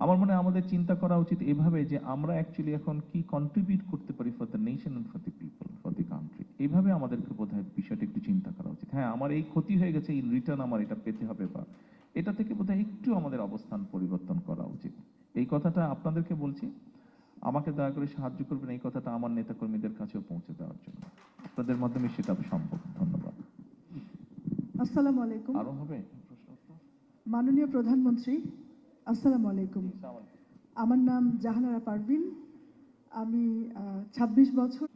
আমার মনে হয় আমাদের চিন্তা করা উচিত এভাবে যে আমরা অ্যাকচুয়ালি এখন কি কন্ট্রিবিউট করতে পারি for the nation and for the people, for the country. এইভাবে আমাদেরকে বোধহয় বিষয়টা একটু চিন্তা করা উচিত। হ্যাঁ, আমার এই ক্ষতি হয়ে গেছে, ইন রিটার্ন আমার এটা পেতে হবে, বা এটা থেকে বোধহয় একটু আমাদের অবস্থান পরিবর্তন করা উচিত। এই কথাটা আপনাদেরকে বলছি, আমাকে দয়া করে সাহায্য করবেন এই কথাটা আমার নেতাকর্মীদের কাছেও পৌঁছে দেওয়ার জন্য। আপনাদের মাধ্যমে সেটা সম্ভব। ধন্যবাদ। আসসালামু আলাইকুম। আরো হবে প্রশ্ন? মাননীয় প্রধানমন্ত্রী, আসসালামু আলাইকুম। আমার নাম জাহানারা পারভিন, আমি 26 বছর।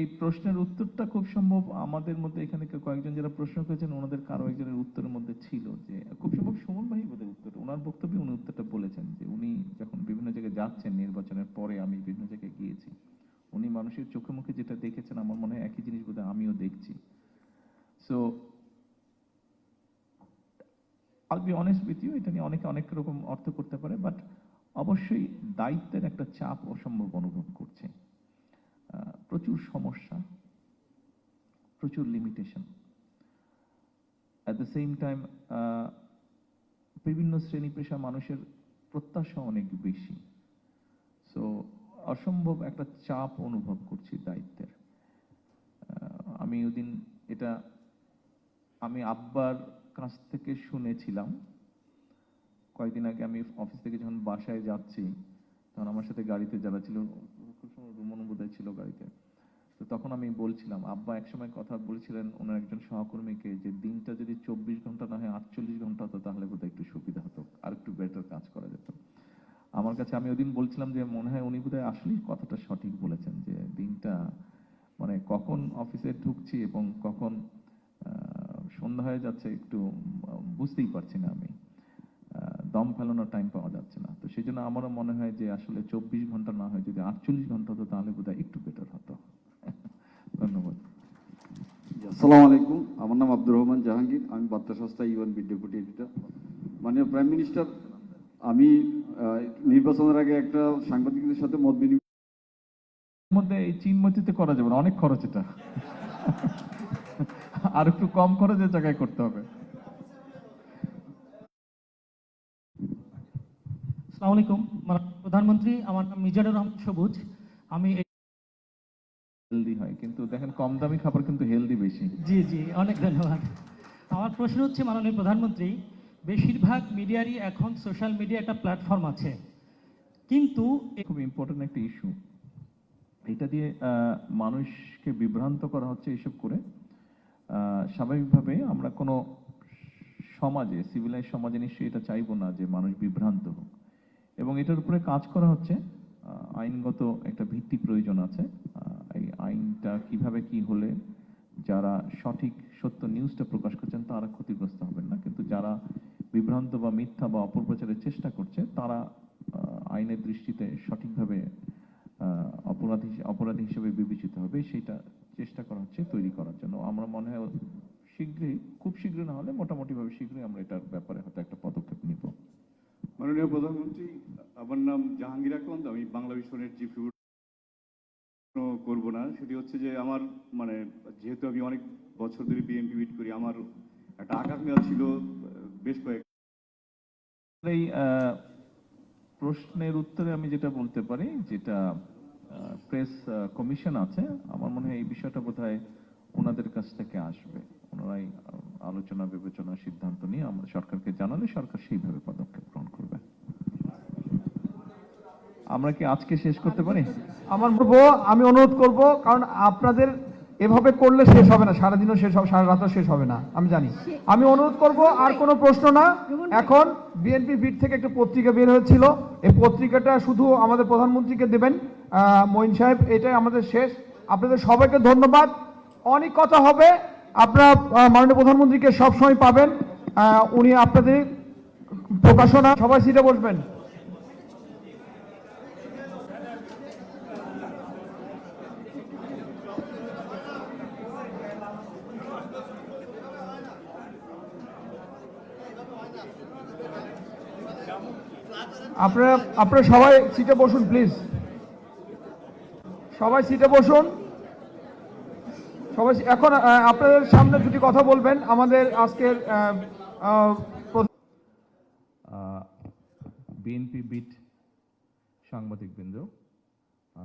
এই প্রশ্নের উত্তরটা খুব সম্ভব আমাদের মধ্যে এখানে কয়েকজন যারা প্রশ্ন করেছেন ওনাদের কারো একজনের উত্তরের মধ্যে ছিল, যে খুব সম্ভব সুমন ভাই বোধহয় উত্তর, ওনার বক্তব্যে উনি উত্তরটা বলেছেন যে উনি যখন বিভিন্ন জায়গায় যাচ্ছেন নির্বাচনের পরে, আমি বিভিন্ন জায়গায় গিয়েছি, উনি মানুষের চোখে মুখে যেটা দেখেছেন আমার মনে হয় একই জিনিস বোধহয় আমিও দেখছি। So I'll be honest with you, এটা নিয়ে অনেকে অনেক রকম অর্থ করতে পারে, বাট অবশ্যই দায়িত্বের একটা চাপ অসম্ভব অনুভব করছে। প্রচুর সমস্যা, প্রচুর limitation, at the same time বিভিন্ন শ্রেণী পেশা মানুষের প্রত্যাশা অনেক বেশি। সো অসম্ভব একটা চাপ অনুভব করছি দায়িত্বের। আমি ওদিন এটা আমি আব্বার কাছ থেকে শুনেছিলাম কয়েকদিন আগে। আমি অফিস থেকে যখন বাসায় যাচ্ছি, তখন আমার সাথে গাড়িতে যারা ছিল, খুব সময় রুমন বোধহয় ছিল গাড়িতে, তো তখন আমি বলছিলাম, আব্বা একসময় কথা বলছিলেন ওনার একজন সহকর্মীকে, যে দিনটা যদি 24 ঘন্টা না হয় 48 ঘন্টা হতো তাহলে বোধহয় একটু সুবিধা হতো, আর একটু বেটার কাজ করা যেত। আমার কাছে আমি ওদিন বলছিলাম যে মনে হয় উনি বোধহয় আসলেই কথাটা সঠিক বলেছেন, যে দিনটা মানে কখন অফিসে ঢুকছি এবং কখন সন্ধ্যা হয়ে যাচ্ছে একটু বুঝতেই পারছি না, আমি দম ফেলানোর টাইম পাওয়া যাচ্ছে না। তো সেই জন্য আমারও মনে হয় যে আসলে 24 ঘন্টা না হয় যদি 48 ঘন্টা হতো তাহলে বোধহয় একটু বেটার হতো। ধন্যবাদ। আসসালামু আলাইকুম, আমার নাম আব্দুর রহমান জাহাঙ্গীর, আমি বার্তা সংস্থা ইউএনবি ডেপুটি এডিটর। মাননীয় প্রাইম মিনিস্টার, আমি নির্বাচনের আগে একটা সাংবাদিকদের সাথে মত বিনিময় মধ্যে এই চিনমতিতে করা যাবে না, অনেক খরচ এটা, আর একটু কম খরচের জায়গায় করতে হবে। আসসালামু আলাইকুম প্রধানমন্ত্রী, আমার নাম মিজানুর রহমান সবুজ। আমি হেলদি হয়, কিন্তু দেখেন কম দামি খাবার কিন্তু হেলদি বেশি। জি জি, অনেক ধন্যবাদ। আমার প্রশ্ন হচ্ছে, মাননীয় প্রধানমন্ত্রী, বেশিরভাগ মিডিয়ারই এখন সোশ্যাল মিডিয়া একটা প্ল্যাটফর্ম আছে, কিন্তু খুব ইম্পর্টেন্ট একটা ইস্যু, এটা দিয়ে মানুষকে বিভ্রান্ত করা হচ্ছে এইসব করে। স্বাভাবিকভাবে আমরা কোনো সমাজে, সিভিলাইজ সমাজে নিশ্চয়ই এটা চাইবো না যে মানুষ বিভ্রান্ত হোক, এবং এটার উপরে কাজ করা হচ্ছে। আইনগত একটা ভিত্তি প্রয়োজন আছে। এই আইনটা কিভাবে কি হলে যারা সঠিক সত্য নিউজটা প্রকাশ করছেন তারা ক্ষতিগ্রস্ত হবেন না, কিন্তু যারা বিভ্রান্ত বা মিথ্যা বা অপপ্রচারের চেষ্টা করছে, তারা আইনের দৃষ্টিতে সঠিকভাবে অপরাধী হিসেবে বিবেচিত হবে, সেটা চেষ্টা করা হচ্ছে তৈরি করার জন্য। আমরা মনে হয় শীঘ্রই, খুব শীঘ্র না হলে মোটামুটিভাবে শীঘ্রই আমরা এটার ব্যাপারে হয়তো একটা পদক্ষেপ নিব। মাননীয় প্রধানমন্ত্রী, আমার নাম জাহাঙ্গীর আকন্দ, আমি বাংলা মিশনের চিফ করব না। সেটি হচ্ছে যে আমার যেহেতু আমি অনেক বছর ধরে বিএনপি বিট করি, আমার একটা আকাশ মেয়াদ ছিল বেশ কয়েক। এই প্রশ্নের উত্তরে আমি যেটা বলতে পারি, যেটা প্রেস কমিশন আছে, আমার মনে হয় এই বিষয়টা বোধহয় ওনাদের কাছ থেকে আসবে। ওনারাই আলোচনা বিবেচনা সিদ্ধান্ত নিয়ে আমরা সরকারকে জানালে সরকার সেইভাবে পদক্ষেপ গ্রহণ করবে। আমরা কি আজকে শেষ করতে পারি? আমি অনুরোধ করব, কারণ আপনাদের এভাবে করলে শেষ হবে না, সারাদিনও শেষ হবে, সারা রাতও শেষ হবে না, আমি জানি। আমি অনুরোধ করব, আর কোনো প্রশ্ন না। এখন বিএনপি বিট থেকে একটা পত্রিকা বের হয়েছিল, এই পত্রিকাটা শুধু আমাদের প্রধানমন্ত্রীকে দেবেন মঈন সাহেব, এটাই আমাদের শেষ। আপনাদের সবাইকে ধন্যবাদ। অনেক কথা হবে, আপনারা মাননীয় প্রধানমন্ত্রীকে সবসময় পাবেন, উনি আপনাদের প্রকাশনা। সবাই সিটে বসবেন। আপনারা সবাই সিটে বসুন প্লিজ, সবাই সিটে বসুন। সবাই এখন আপনাদের সামনে দুটি কথা বলবেন আমাদের আজকের বিএনপি বিট সাংবাদিকবৃন্দ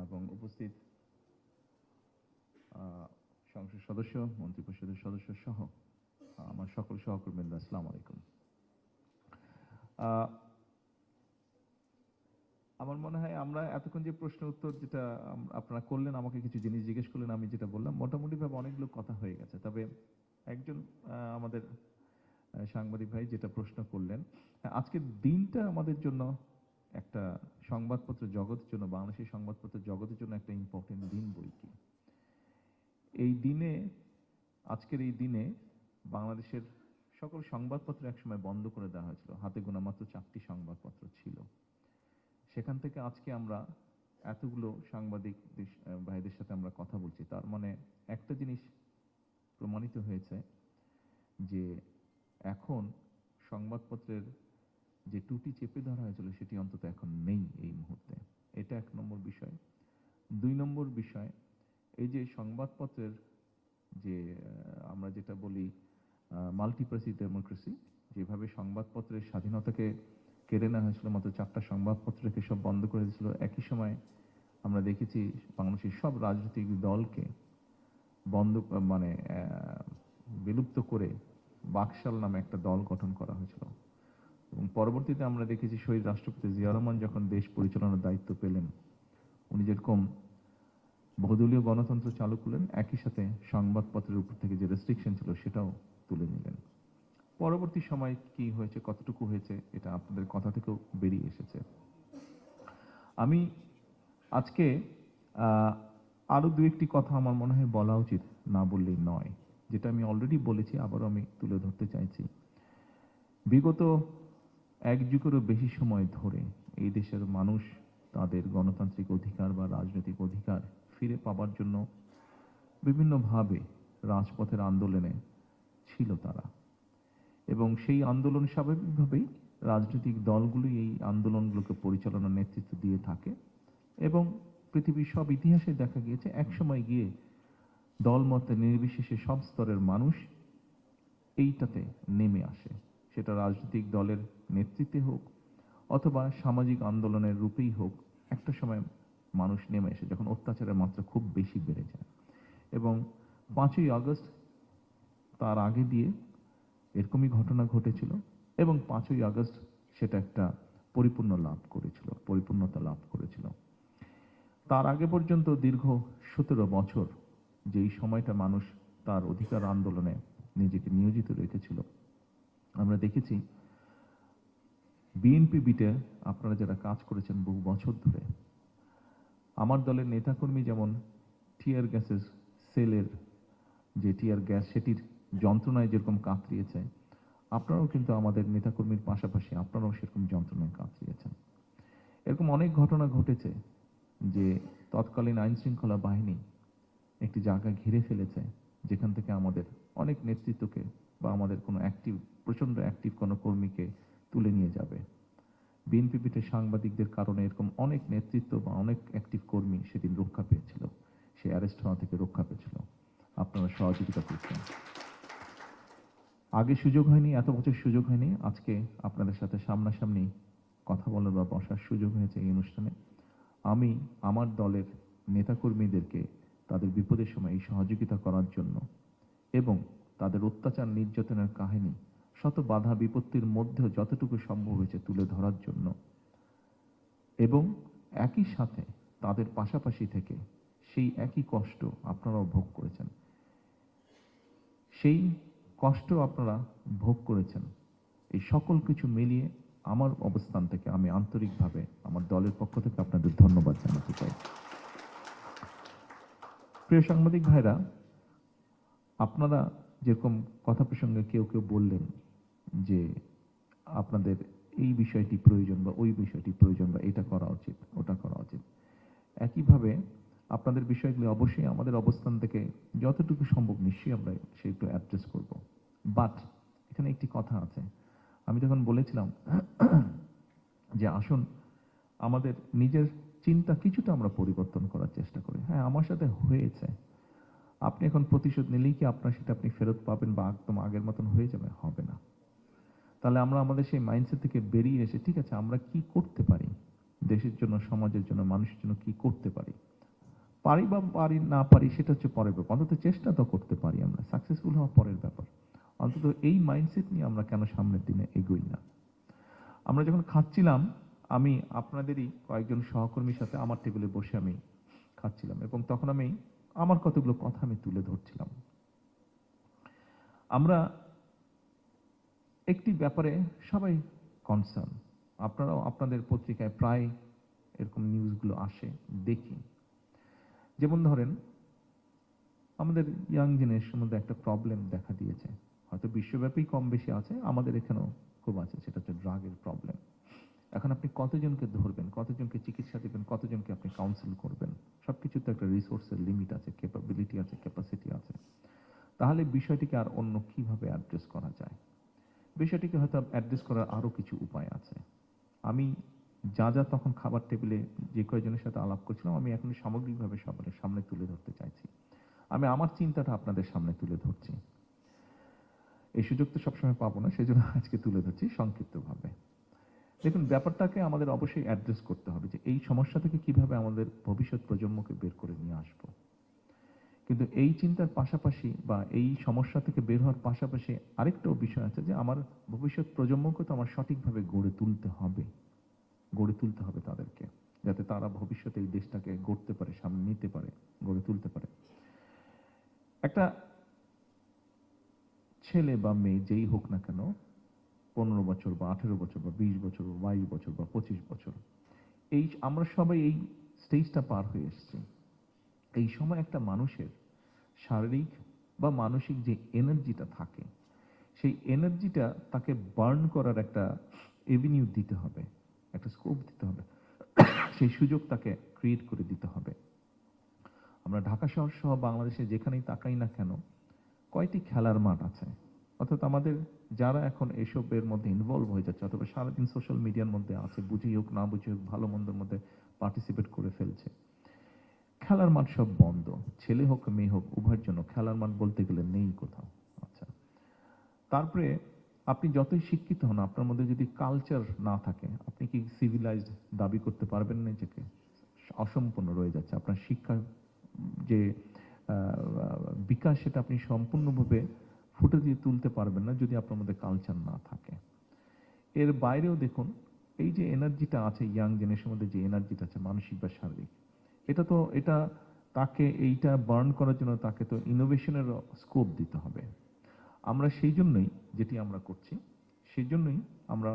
এবং উপস্থিত সংসদ সদস্য, মন্ত্রিপরিষদের সদস্য সহ আমার সকল সহকর্মীরা, আসসালামু আলাইকুম। আমার মনে হয় আমরা এতক্ষণ যে প্রশ্ন উত্তর যেটা আপনারা করলেন, আমাকে কিছু জিনিস জিজ্ঞেস করলেন, আমি যেটা বললাম মোটামুটিভাবে অনেকগুলো কথা হয়ে গেছে। তবে একজন আমাদের সাংবাদিক ভাই যেটা প্রশ্ন করলেন, আজকের দিনটা আমাদের জন্য একটা সংবাদপত্র জগতের জন্য, বাংলাদেশের সংবাদপত্র জগতের জন্য একটা ইম্পর্টেন্ট দিন বই কি। এই দিনে, আজকের এই দিনে বাংলাদেশের সকল সংবাদপত্র একসময় বন্ধ করে দেওয়া হয়েছিল, হাতে গোনা মাত্র 4টি সংবাদপত্র ছিল। সেখান থেকে আজকে আমরা এতগুলো সাংবাদিক ভাইদের সাথে আমরা কথা বলছি, তার মানে একটা জিনিস প্রমাণিত হয়েছে যে এখন সংবাদপত্রের যে টুটি চেপে ধরা হয়েছিল সেটি অন্তত এখন নেই এই মুহূর্তে। এটা 1 নম্বর বিষয়। 2 নম্বর বিষয়, এই যে সংবাদপত্রের যে আমরা যেটা বলি মাল্টিপ্রেসি ডেমোক্রেসি, যেভাবে সংবাদপত্রের স্বাধীনতাকে কেড়ে নেওয়া হয়েছিল, মাত্র 4টা সংবাদপত্রকে সব বন্ধ করে দিয়েছিল। একই সময় আমরা দেখেছি বাংলাদেশের সব রাজনৈতিক দলকে বিলুপ্ত করে বাকশাল নামে একটা দল গঠন করা হয়েছিল। এবং পরবর্তীতে আমরা দেখেছি শহীদ রাষ্ট্রপতি জিয়া রহমান যখন দেশ পরিচালনার দায়িত্ব পেলেন, উনি যেরকম বহুদলীয় গণতন্ত্র চালু করলেন, একই সাথে সংবাদপত্রের উপর থেকে যে রেস্ট্রিকশন ছিল সেটাও তুলে নিলেন। পরবর্তী সময় কি হয়েছে, কতটুকু হয়েছে, এটা আপনাদের কথা থেকেও বেরিয়ে এসেছে। আমি আজকে আরো 2-1টি কথা আমার মনে হয় বলা উচিত, না বললেই নয়, যেটা আমি অলরেডি বলেছি, আবারও আমি তুলে ধরতে চাইছি। বিগত 1 যুগেরও বেশি সময় ধরে এই দেশের মানুষ তাদের গণতান্ত্রিক অধিকার বা রাজনৈতিক অধিকার ফিরে পাবার জন্য বিভিন্নভাবে রাজপথের আন্দোলনে ছিল তারা, এবং সেই আন্দোলন স্বাভাবিকভাবেই রাজনৈতিক দলগুলি এই আন্দোলনগুলোকে পরিচালনার নেতৃত্ব দিয়ে থাকে। এবং পৃথিবীর সব ইতিহাসে দেখা গিয়েছে একসময় গিয়ে দলমতে নির্বিশেষে সব স্তরের মানুষ এইটাতে নেমে আসে, সেটা রাজনৈতিক দলের নেতৃত্বে হোক অথবা সামাজিক আন্দোলনের রূপেই হোক। একটা সময় মানুষ নেমে এসে যখন অত্যাচারের মাত্রা খুব বেশি বেড়ে যায়, এবং 5ই আগস্ট তার আগে দিয়ে এরকমই ঘটনা ঘটেছিল, এবং 5ই আগস্ট সেটা একটা পরিপূর্ণতা লাভ করেছিল। তার আগে পর্যন্ত দীর্ঘ 17 বছর যেই সময়টা মানুষ তার অধিকার আন্দোলনে নিজেকে নিয়োজিত রেখেছিল, আমরা দেখেছি বিএনপি বিটে আপনারা যারা কাজ করেছেন বহু বছর ধরে, আমার দলের নেতাকর্মী যেমন টিয়ার গ্যাসের সেলের যে টিয়ার গ্যাস সেটির যন্ত্রণায় যেরকম কাতরিয়েছে, আপনারাও কিন্তু আমাদের নেতাকর্মীর পাশাপাশি আপনারাও সেরকম যন্ত্রণায় কাটিয়েছেন। এরকম অনেক ঘটনা ঘটেছে যে তৎকালীন আইন শৃঙ্খলা বাহিনী একটি জায়গা ঘিরে ফেলেছে, যেখান থেকে আমাদের অনেক নেতৃত্বকে বা আমাদের কোনো প্রচণ্ড অ্যাক্টিভ কোনো কর্মীকে তুলে নিয়ে যাবে। বিএনপিতে সাংবাদিকদের কারণে এরকম অনেক নেতৃত্ব বা অনেক অ্যাক্টিভ কর্মী সেদিন রক্ষা পেয়েছিল, সে অ্যারেস্ট হওয়া থেকে রক্ষা পেয়েছিল, আপনারা সহযোগিতা করছেন। আগে সুযোগ হয়নি, এত বছর সুযোগ হয়নি, আজকে আপনাদের সাথে সামনাসামনি কথা বলার বা বসার সুযোগ হয়েছে এই অনুষ্ঠানে। আমি আমার দলের নেতাকর্মীদেরকে তাদের বিপদের সময় এই সহযোগিতা করার জন্য এবং তাদের অত্যাচার নির্যাতনের কাহিনী শত বাধা বিপত্তির মধ্যেও যতটুকু সম্ভব হয়েছে তুলে ধরার জন্য এবং একই সাথে তাদের পাশাপাশি থেকে সেই একই কষ্ট আপনারাও ভোগ করেছেন, সেই কষ্ট আপনারা ভোগ করেছেন, এই সকল কিছু মিলিয়ে আমার অবস্থান থেকে আমি আন্তরিকভাবে আমার দলের পক্ষ থেকে আপনাদের ধন্যবাদ জানাতে চাই। প্রিয় সাংবাদিক ভাইরা, আপনারা যেরকম কথা প্রসঙ্গে কেউ কেউ বললেন যে আপনাদের এই বিষয়টি প্রয়োজন বা ওই বিষয়টি প্রয়োজন বা এটা করা উচিত ওটা করা উচিত, একইভাবে আপনাদের বিষয়গুলি অবশ্যই আমাদের অবস্থান থেকে যতটুকু সম্ভব নিশ্চয়ই আমরা সেগুলো অ্যাড্রেস করব। বাট এখানে একটি কথা আছে, আমি যখন বলেছিলাম যে আসুন আমাদের নিজের চিন্তা কিছুটা আমরা পরিবর্তন করার চেষ্টা করি। হ্যাঁ, আমার সাথে হয়েছে, আপনি এখন প্রতিশোধ নিলেই কি আপনার সেটা আপনি ফেরত পাবেন বা একদম আগের মতন হয়ে যাবে? হবে না। তাহলে আমরা আমাদের সেই মাইন্ডসেট থেকে বেরিয়ে এসে ঠিক আছে আমরা কি করতে পারি, দেশের জন্য, সমাজের জন্য, মানুষের জন্য কি করতে পারি, পারি বা পারি না পারি সেটা হচ্ছে পরের ব্যাপার, অন্তত চেষ্টা তো করতে পারি, আমরা সাকসেসফুল হওয়া পরের ব্যাপার। অন্তত এই মাইন্ডসেট নিয়ে আমরা কেন সামনের দিনে এগোই না? আমরা যখন খাচ্ছিলাম, আমি আপনাদেরই কয়েকজন সহকর্মীর সাথে আমার টেবিলে বসে আমি খাচ্ছিলাম এবং তখন আমি আমার কতগুলো কথা আমি তুলে ধরছিলাম। আমরা একটি ব্যাপারে সবাই কনসার্ন, আপনারাও আপনাদের পত্রিকায় প্রায় এরকম নিউজগুলো আসে, দেখি। যেমন ধরেন আমাদের ইয়াং জেনারেশনের মধ্যে একটা প্রবলেম দেখা দিয়েছে, হয়তো বিশ্বব্যাপী কম বেশি আছে, আমাদের এখানেও খুব আছে, সেটা হচ্ছে ড্রাগের প্রবলেম। এখন আপনি কতজনকে ধরবেন, কতজনকে চিকিৎসা দেবেন, কতজনকে আপনি কাউন্সিল করবেন, সবকিছুতে একটা রিসোর্সের লিমিট আছে, ক্যাপাবিলিটি আছে, ক্যাপাসিটি আছে। তাহলে বিষয়টিকে আর অন্য কিভাবে অ্যাড্রেস করা যায়? বিষয়টিকে হয়তো অ্যাড্রেস করার আরও কিছু উপায় আছে। আমি যা যা তখন খাবার টেবিলে যে কয়েকজনের সাথে আলাপ করছিলাম, আমি এখন সামগ্রিকভাবে সবার সামনে তুলে ধরতে চাইছি। আমি আমার চিন্তাটা আপনাদের সামনে তুলে ধরছি। এই সুযোগ তো সবসময় পাবো না, সেজন্য আজকে তুলে ধরছি সংক্ষিপ্তভাবে। দেখুন, ব্যাপারটাকে আমাদের অবশ্যই অ্যাড্রেস করতে হবে যে এই সমস্যা থেকে কিভাবে আমাদের ভবিষ্যৎ প্রজন্মকে বের করে নিয়ে আসবো। কিন্তু এই চিন্তার পাশাপাশি বা এই সমস্যা থেকে বের হওয়ার পাশাপাশি আরেকটাও বিষয় আছে যে আমার ভবিষ্যৎ প্রজন্মকে তো আমার সঠিকভাবে গড়ে তুলতে হবে তাদেরকে, যাতে তারা ভবিষ্যতে এই দেশটাকে গড়তে পারে, সামনে নিতে পারে, গড়ে তুলতে পারে। একটা ছেলে বা মেয়ে যেই হোক না কেন, 15 বছর বা 18 বছর বা 20 বছর বা 22 বছর বা 25 বছর, এই আমরা সবাই এই স্টেজটা পার হয়ে এসেছি। এই সময় একটা মানুষের শারীরিক বা মানসিক যে এনার্জিটা থাকে, সেই এনার্জিটা তাকে বার্ন করার একটা এভিনিউ দিতে হবে, একটা স্কোপ দিতে হবে, সেই সুযোগ তাকে ক্রিয়েট করে দিতে হবে। আমরা ঢাকা শহর সহ বাংলাদেশে যেখানেই তাকাই না কেন, কয়টি খেলার মাঠ আছে, অর্থাৎ আমাদের যারা এখন এসবের মধ্যে ইনভলভ হয়ে যাচ্ছে অথবা সারাদিন সোশ্যাল মিডিয়ার মধ্যে আছে, বুঝেই হোক না বুঝে হোক, ভালো মন্দের মধ্যে পার্টিসিপেট করে ফেলছে, খেলার মাঠ সব বন্ধ, ছেলে হোক মেয়ে হোক উভয়ের জন্য খেলার মাঠ বলতে গেলে নেই কোথাও। আচ্ছা, তারপরে আপনি যতই শিক্ষিত হন, আপনার মধ্যে যদি কালচার না থাকে, আপনি কি সিভিলাইজড দাবি করতে পারবেন না? নিজেকে অসম্পূর্ণ রয়ে যাচ্ছে। আপনার শিক্ষা যে বিকাশ, সেটা আপনি সম্পূর্ণভাবে ফুটে দিয়ে তুলতে পারবেন না যদি আপনার মধ্যে কালচার না থাকে। এর বাইরেও দেখুন, এই যে এনার্জিটা আছে ইয়াং জেনারেশনের মধ্যে, যে এনার্জিটা আছে মানসিক বা শারীরিক, এটা তাকে এইটা বার্ন করার জন্য তাকে তো ইনোভেশনের স্কোপ দিতে হবে। আমরা সেই জন্যই যেটি আমরা করছি, সেই জন্যই আমরা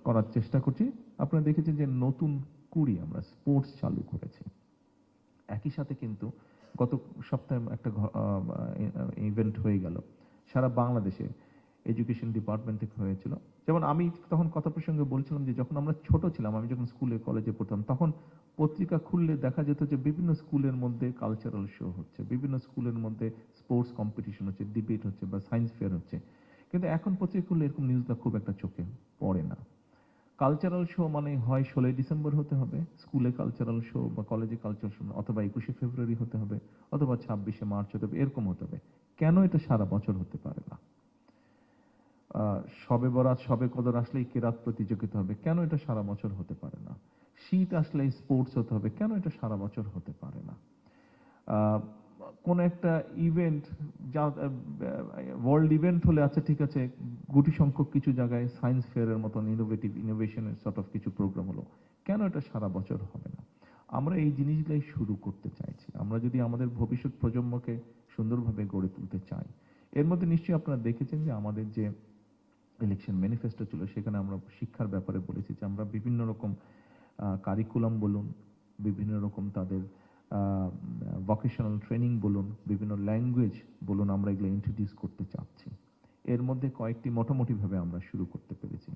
করার চেষ্টা করছি। আপনারা দেখেছেন যে নতুন কুড়ি আমরা স্পোর্টস চালু করেছি। একই সাথে কিন্তু গত সপ্তাহে একটা ইভেন্ট হয়ে গেল সারা বাংলাদেশে, এডুকেশন ডিপার্টমেন্ট থেকে হয়েছিল। যেমন আমি তখন কথা প্রসঙ্গে বলছিলাম যে যখন আমরা ছোট ছিলাম, আমি যখন স্কুলে কলেজে পড়তাম, তখন পত্রিকা খুললে দেখা যেত যে বিভিন্ন স্কুলের মধ্যে কালচারাল শো হচ্ছে, বিভিন্ন স্কুলের মধ্যে স্পোর্টস কম্পিটিশন হচ্ছে, ডিবেট হচ্ছে বা সায়েন্স ফেয়ার হচ্ছে। কিন্তু এখন পত্রিকা খুললে এরকম নিউজটা খুব একটা চোখে পড়ে না। কালচারাল শো মানে হয় 16ই ডিসেম্বর হতে হবে স্কুলে কালচারাল শো, বা কলেজে কালচারাল শো, অথবা 21শে ফেব্রুয়ারি হতে হবে, অথবা 26শে মার্চ হতে হবে, এরকম হতে হবে। কেন এটা সারা বছর হতে পারে না? শবে বরাত, শবে কদর আসলেই কেরাত প্রতিযোগিতা হবে, কেন এটা সারা বছর হতে পারে না? শীত আসলেই স্পোর্টস হতে হবে, কেন এটা সারা বছর হতে পারে না? কোন একটা ইভেন্ট, যা ওয়ার্ল্ড ইভেন্ট হলে আচ্ছা ঠিক আছে, গুটি সংখ্যক কিছু জায়গায় সায়েন্স ফেয়ারের মতন ইনোভেশনের সর্ট অফ কিছু প্রোগ্রাম হলো, কেন এটা সারা বছর হবে না? আমরা এই জিনিসগুলাই শুরু করতে চাইছি। আমরা যদি আমাদের ভবিষ্যৎ প্রজন্মকে সুন্দরভাবে গড়ে তুলতে চাই, এর মধ্যে নিশ্চয়ই আপনারা দেখেছেন যে আমাদের যে ইলেকশন ম্যানিফেস্টো ছিল, সেখানে আমরা শিক্ষার ব্যাপারে বলেছি যে আমরা বিভিন্ন রকম কারিকুলাম বলুন, বিভিন্ন রকম তাদের ভোকেশনাল ট্রেনিং বলুন, বিভিন্ন ল্যাঙ্গুয়েজ বলুন, আমরা এগুলো ইন্ট্রোডিউস করতে চাচ্ছি। এর মধ্যে কয়েকটি মোটামুটিভাবে আমরা শুরু করতে পেরেছি।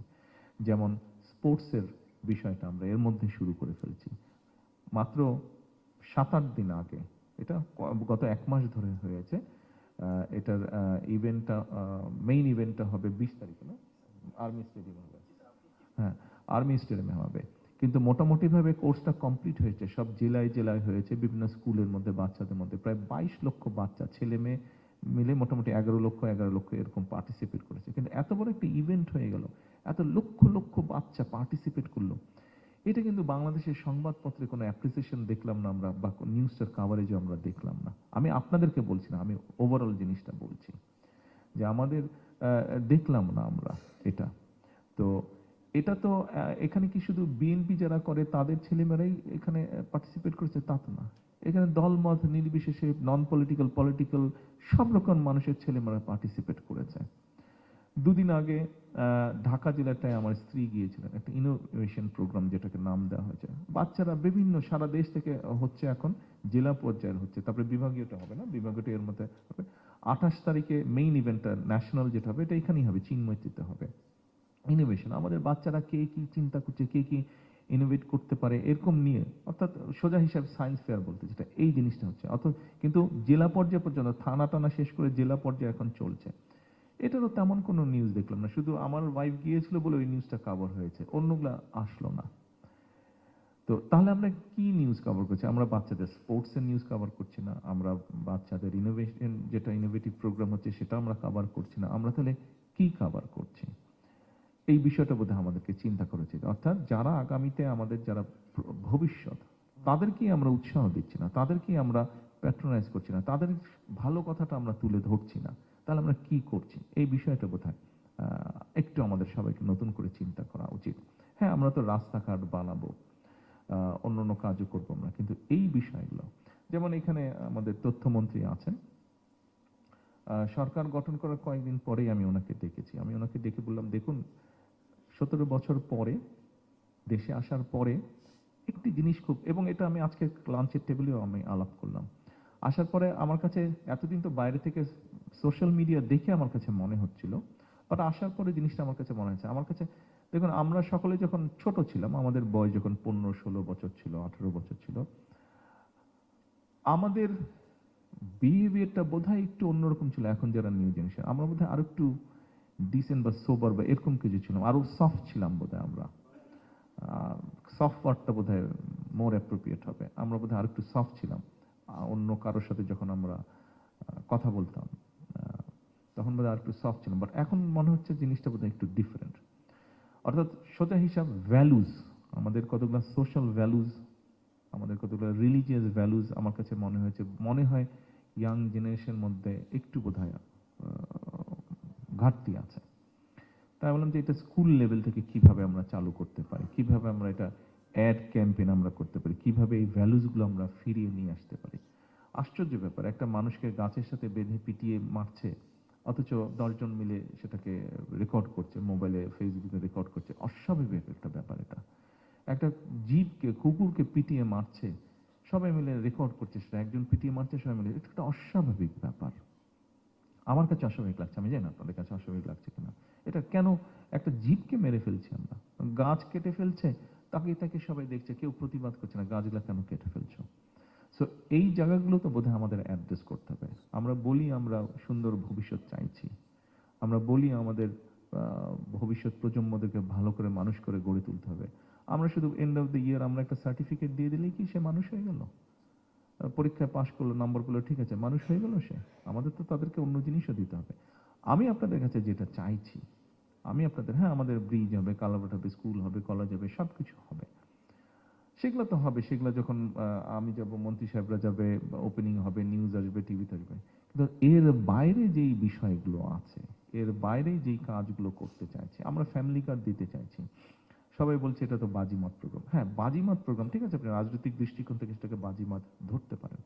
যেমন স্পোর্টসের বিষয়টা আমরা এর মধ্যে শুরু করে ফেলছি। মাত্র 7-8 দিন আগে, এটা গত 1 মাস ধরে হয়েছে, এটার ইভেন্টটা, মেইন ইভেন্টটা হবে 20 তারিখে, না? আর্মি স্টেডিয়ামে হবে। হ্যাঁ, আর্মি স্টেডিয়ামে হবে। কিন্তু মোটামুটিভাবে কোর্সটা কমপ্লিট হয়েছে, সব জেলায় জেলায় হয়েছে, বিভিন্ন স্কুলের মধ্যে বাচ্চাদের মধ্যে প্রায় 22 লক্ষ বাচ্চা, ছেলে মেয়ে মিলে মোটামুটি 11 লক্ষ এরকম পার্টিসিপেট করেছে। কিন্তু এত বড় একটা ইভেন্ট হয়ে গেল, এত লক্ষ লক্ষ বাচ্চা পার্টিসিপেট করলো, এটা কিন্তু বাংলাদেশের সংবাদপত্রে কোনো অ্যাপ্রিসিয়েশন দেখলাম না আমরা, বা নিউজটার কাভারেজও আমরা দেখলাম না। আমি আপনাদেরকে বলছি না, আমি ওভারঅল জিনিসটা বলছি যে আমাদের দেখলাম না আমরা এটা। তো এটা তো এখানে কি শুধু বিএনপি যারা করে তাদের ছেলেমেয়েরাই এখানে পার্টিসিপেট করেছে তা তো না। এখানে দলমত নির্বিশেষে, নন পলিটিক্যাল, পলিটিক্যাল, সব রকম মানুষের ছেলেমেয়েরা পার্টিসিপেট করেছে। দুদিন আগে ঢাকা জেলাটায় আমার স্ত্রী গিয়েছিলেন, একটা ইনোভেশন প্রোগ্রাম যেটাকে নাম দেওয়া হয়েছে। বাচ্চারা বিভিন্ন সারা দেশ থেকে হচ্ছে, এখন জেলা পর্যায়ের হচ্ছে, তারপরে বিভাগীয়টা হবে, না? বিভাগীয়টা এর মধ্যে হবে 28 তারিখে মেইন ইভেন্টটা ন্যাশনাল যেটা হবে, এটা এখানেই হবে, চিন্ময়টিতে হবে। ইনোভেশন, আমাদের বাচ্চারা কে কি চিন্তা করছে, কে কি ইনোভেট করতে পারে, এরকম নিয়ে, অর্থাৎ সোজা হিসাব সায়েন্স ফেয়ার বলতে যেটা, এই জিনিসটা হচ্ছে। অর্থাৎ কিন্তু জেলা পর্যায়ে পর্যন্ত, থানা টানা শেষ করে জেলা পর্যায়ে এখন চলছে। এটারও তেমন কোনো নিউজ দেখলাম না, শুধু আমার ওয়াইফ গিয়েছিল বলে ওই নিউজটা কভার হয়েছে, অন্যগুলা আসলো না। তো তাহলে আমরা কি নিউজ কভার করছি? আমরা বাচ্চাদের স্পোর্টসের নিউজ কভার করছি না, আমরা বাচ্চাদের ইনোভেশন যেটা ইনোভেটিভ প্রোগ্রাম হচ্ছে সেটা আমরা কভার করছি না। আমরা তাহলে কি কভার করছি? এই বিষয়টা বোধহয় আমাদেরকে চিন্তা করা উচিত। অর্থাৎ যারা আগামীতে আমাদের যারা ভবিষ্যৎ, তাদেরকেই আমরা উৎসাহ দিচ্ছি না, তাদেরকেই আমরা প্যাট্রোনাইজ করছি না, তাদের ভালো কথাটা আমরা তুলে ধরছি না, তাহলে আমরা কি করছি? এই বিষয়টা বোধহয় একটু আমাদের সবাইকে নতুন করে চিন্তা করা উচিত। হ্যাঁ, আমরা তো রাস্তাঘাট বানাবো, অন্য কাজও করবো আমরা, কিন্তু এই বিষয়গুলো, যেমন এখানে আমাদের তথ্যমন্ত্রী আছেন, সরকার গঠন করার কয়েকদিন পরেই আমি ওনাকে ডেকেছি। আমি ওনাকে ডেকে বললাম, দেখুন 17 বছর পরে দেশে আসার পরে একটি জিনিস খুব, এবং এটা আমি আজকে লাঞ্চের টেবিলেও আমি আলাপ করলাম, আসার পরে আমার কাছে, এতদিন তো বাইরে থেকে সোশ্যাল মিডিয়া দেখে আমার কাছে মনে হচ্ছিল, বাট আসার পরে জিনিসটা আমার কাছে মনে হচ্ছে, আমার কাছে, দেখুন আমরা সকলে যখন ছোট ছিলাম, আমাদের বয়স যখন 15-16 বছর ছিল, 18 বছর ছিল, আমাদের বিহেভিয়ারটা বোধহয় একটু অন্যরকম ছিল। এখন যারা নিউ জেনারেশন, আমরা বোধহয় আরো একটু ডিসেন্ট বা সোবার বা এরকম কিছু ছিলাম, আরো সফট ছিলাম বোধহয়। আমরা সফট ওয়ার্ডটা বোধহয় মোর অ্যাপ্রোপ্রিয়েট হবে, আমরা বোধহয় আর একটু সফট ছিলাম। অন্য কারোর সাথে যখন আমরা কথা বলতাম, তখন বোধহয় আর একটু সফট ছিলাম, বাট এখন মনে হচ্ছে জিনিসটা বোধহয় একটু ডিফারেন্ট। অর্থাৎ সোজা হিসাব ভ্যালুজ, আমাদের কতগুলো সোশ্যাল ভ্যালুজ, আমাদের কতগুলো রিলিজিয়াস ভ্যালুজ, আমার কাছে মনে হয় ইয়াং জেনারেশনের মধ্যে একটু বোধহয় ঘাটতি আছে। তাই বললাম যে এটা স্কুল লেভেল থেকে কিভাবে আমরা চালু করতে পারি, কিভাবে আমরা এটা অ্যাড ক্যাম্পেইন আমরা করতে পারি, কিভাবে এই ভ্যালুজগুলো আমরা ফিরিয়ে নিয়ে আসতে পারি। আশ্চর্য ব্যাপার, একটা মানুষকে গাছের সাথে বেঁধে পিটিয়ে মারছে, অথচ 10 জন মিলে সেটাকে রেকর্ড করছে, মোবাইলে ফেসবুকে রেকর্ড করছে। অস্বাভাবিক একটা ব্যাপার এটা। একটা জীবকে, কুকুরকে পিটিয়ে মারছে, সবাই মিলে রেকর্ড করছে, সেটা একজন পিটিয়ে মারছে, সবাই মিলে, এটা একটা অস্বাভাবিক ব্যাপার। আমার কাছে অস্বাভাবিক লাগছে, আমি জানি না আপনাদের কাছে অস্বাভাবিক লাগছে কিনা। এটা কেন একটা জীবকে মেরে ফেলছি আমরা, গাছ কেটে ফেলছে, তাকে সবাই দেখছে, কেউ প্রতিবাদ করছে না, গাছগুলা কেন কেটে ফেলছো। সো এই জায়গাগুলো তো বোধহয় আমাদের অ্যাড্রেস করতে হবে। আমরা বলি আমরা সুন্দর ভবিষ্যৎ চাইছি, আমরা বলি আমাদের ভবিষ্যৎ প্রজন্মদেরকে ভালো করে মানুষ করে গড়ে তুলতে হবে। আমরা শুধু এন্ড অফ দ্য ইয়ার আমরা একটা সার্টিফিকেট দিয়ে দিলেই কি সে মানুষ হয়ে গেল? পরীক্ষায় পাশ করলো, নম্বর পেলো, ঠিক আছে, মানুষ হয়ে গেল সে? আমাদের তো তাদেরকে অন্য জিনিসও দিতে হবে। আমি আপনাদের কাছে যেটা চাইছি, আমি আপনাদের, হ্যাঁ আমাদের ব্রিজ হবে, কালাভার্ট হবে, স্কুল হবে, কলেজ হবে, সব কিছু হবে, সেগুলো তো হবে। সেগুলো যখন আমি যাব, মন্ত্রী সাহেবরা যাবে, ওপেনিং হবে, নিউজ আসবে, টিভিতে আসবে। কিন্তু এর বাইরে যেই বিষয়গুলো আছে, এর বাইরে যেই কাজগুলো করতে চাইছি, আমরা ফ্যামিলি কার্ড দিতে চাইছি। সবাই বলছে এটা তো বাজিমাত প্রোগ্রাম। হ্যাঁ বাজিমাত প্রোগ্রাম, ঠিক আছে, আপনি রাজনৈতিক দৃষ্টিকোণ থেকে সেটাকে বাজিমাত ধরতে পারেন।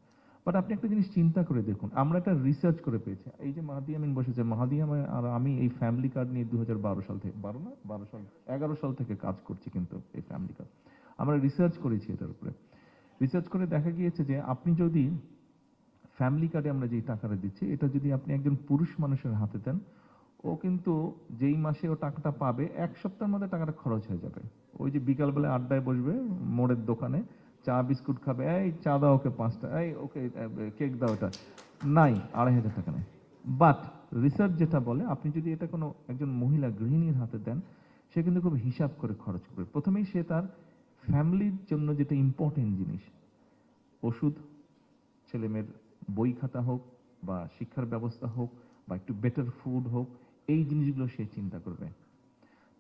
বাট আপনি একটা জিনিস চিন্তা করে দেখুন, আমরা একটা রিসার্চ করে পেয়েছি। এই যে মাহাদি আমিন বসেছে, মাহাদি আমিন আর আমি এই ফ্যামিলি কার্ড নিয়ে 2012 সাল থেকে, 11 সাল থেকে কাজ করছি কিন্তু এই ফ্যামিলি কার্ড। আমরা রিসার্চ করেছি এটার উপরে। রিসার্চ করে দেখা গিয়েছে যে আপনি যদি ফ্যামিলি কার্ডে আমরা যেই টাকাটা দিচ্ছি, এটা যদি আপনি একজন পুরুষ মানুষের হাতে দেন, ও কিন্তু যেই মাসে ও টাকাটা পাবে, 1 সপ্তাহের মধ্যে টাকাটা খরচ হয়ে যাবে। ওই যে বিকালবেলা আড্ডায় বসবে মোড়ের দোকানে, চা বিস্কুট খাবে, এই চা দাও ওকে 5টা, এই ওকে কেক দাও, এটা নাই, 2500 টাকা নেই। বাট রিসার্চ যেটা বলে, আপনি যদি এটা কোনো একজন মহিলা গৃহিণীর হাতে দেন, সে কিন্তু খুব হিসাব করে খরচ করবে। প্রথমেই সে তার ফ্যামিলির জন্য যেটা ইম্পর্টেন্ট জিনিস, ওষুধ, ছেলেমেয়ের বই খাতা হোক, বা শিক্ষার ব্যবস্থা হোক, বা একটু বেটার ফুড হোক, এই জিনিসগুলো সে চিন্তা করবে।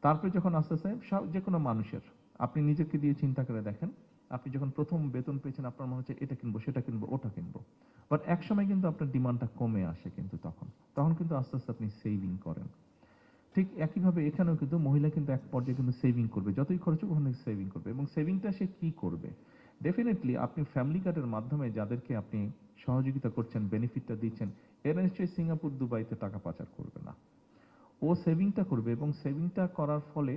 তারপরে যখন আস্তে আস্তে যে কোনো মানুষের, আপনি নিজেকে দিয়ে চিন্তা করে দেখেন, আপনি যখন প্রথম বেতন পেয়েছেন আপনার মনে হচ্ছে এটা কিনবো, সেটা কিনবো, ওটা কিনবো। বাট এক সময় কিন্তু আপনার ডিমান্ডটা কমে আসে, কিন্তু তখন কিন্তু আস্তে আস্তে আপনি সেভিং করেন। ঠিক একইভাবে এখানেও কিন্তু মহিলা কিন্তু এক পর্যায়ে কিন্তু সেভিং করবে, যতই খরচ হোক ওখানে সেভিং করবে। এবং সেভিংটা সে কি করবে? ডেফিনেটলি আপনি ফ্যামিলি কার্ডের মাধ্যমে যাদেরকে আপনি সহযোগিতা করছেন, বেনিফিটটা দিচ্ছেন, এরা নিশ্চয়ই সিঙ্গাপুর, দুবাইতে টাকা পাচার করবে না। ও সেভিংটা করবে, এবং সেভিংটা করার ফলে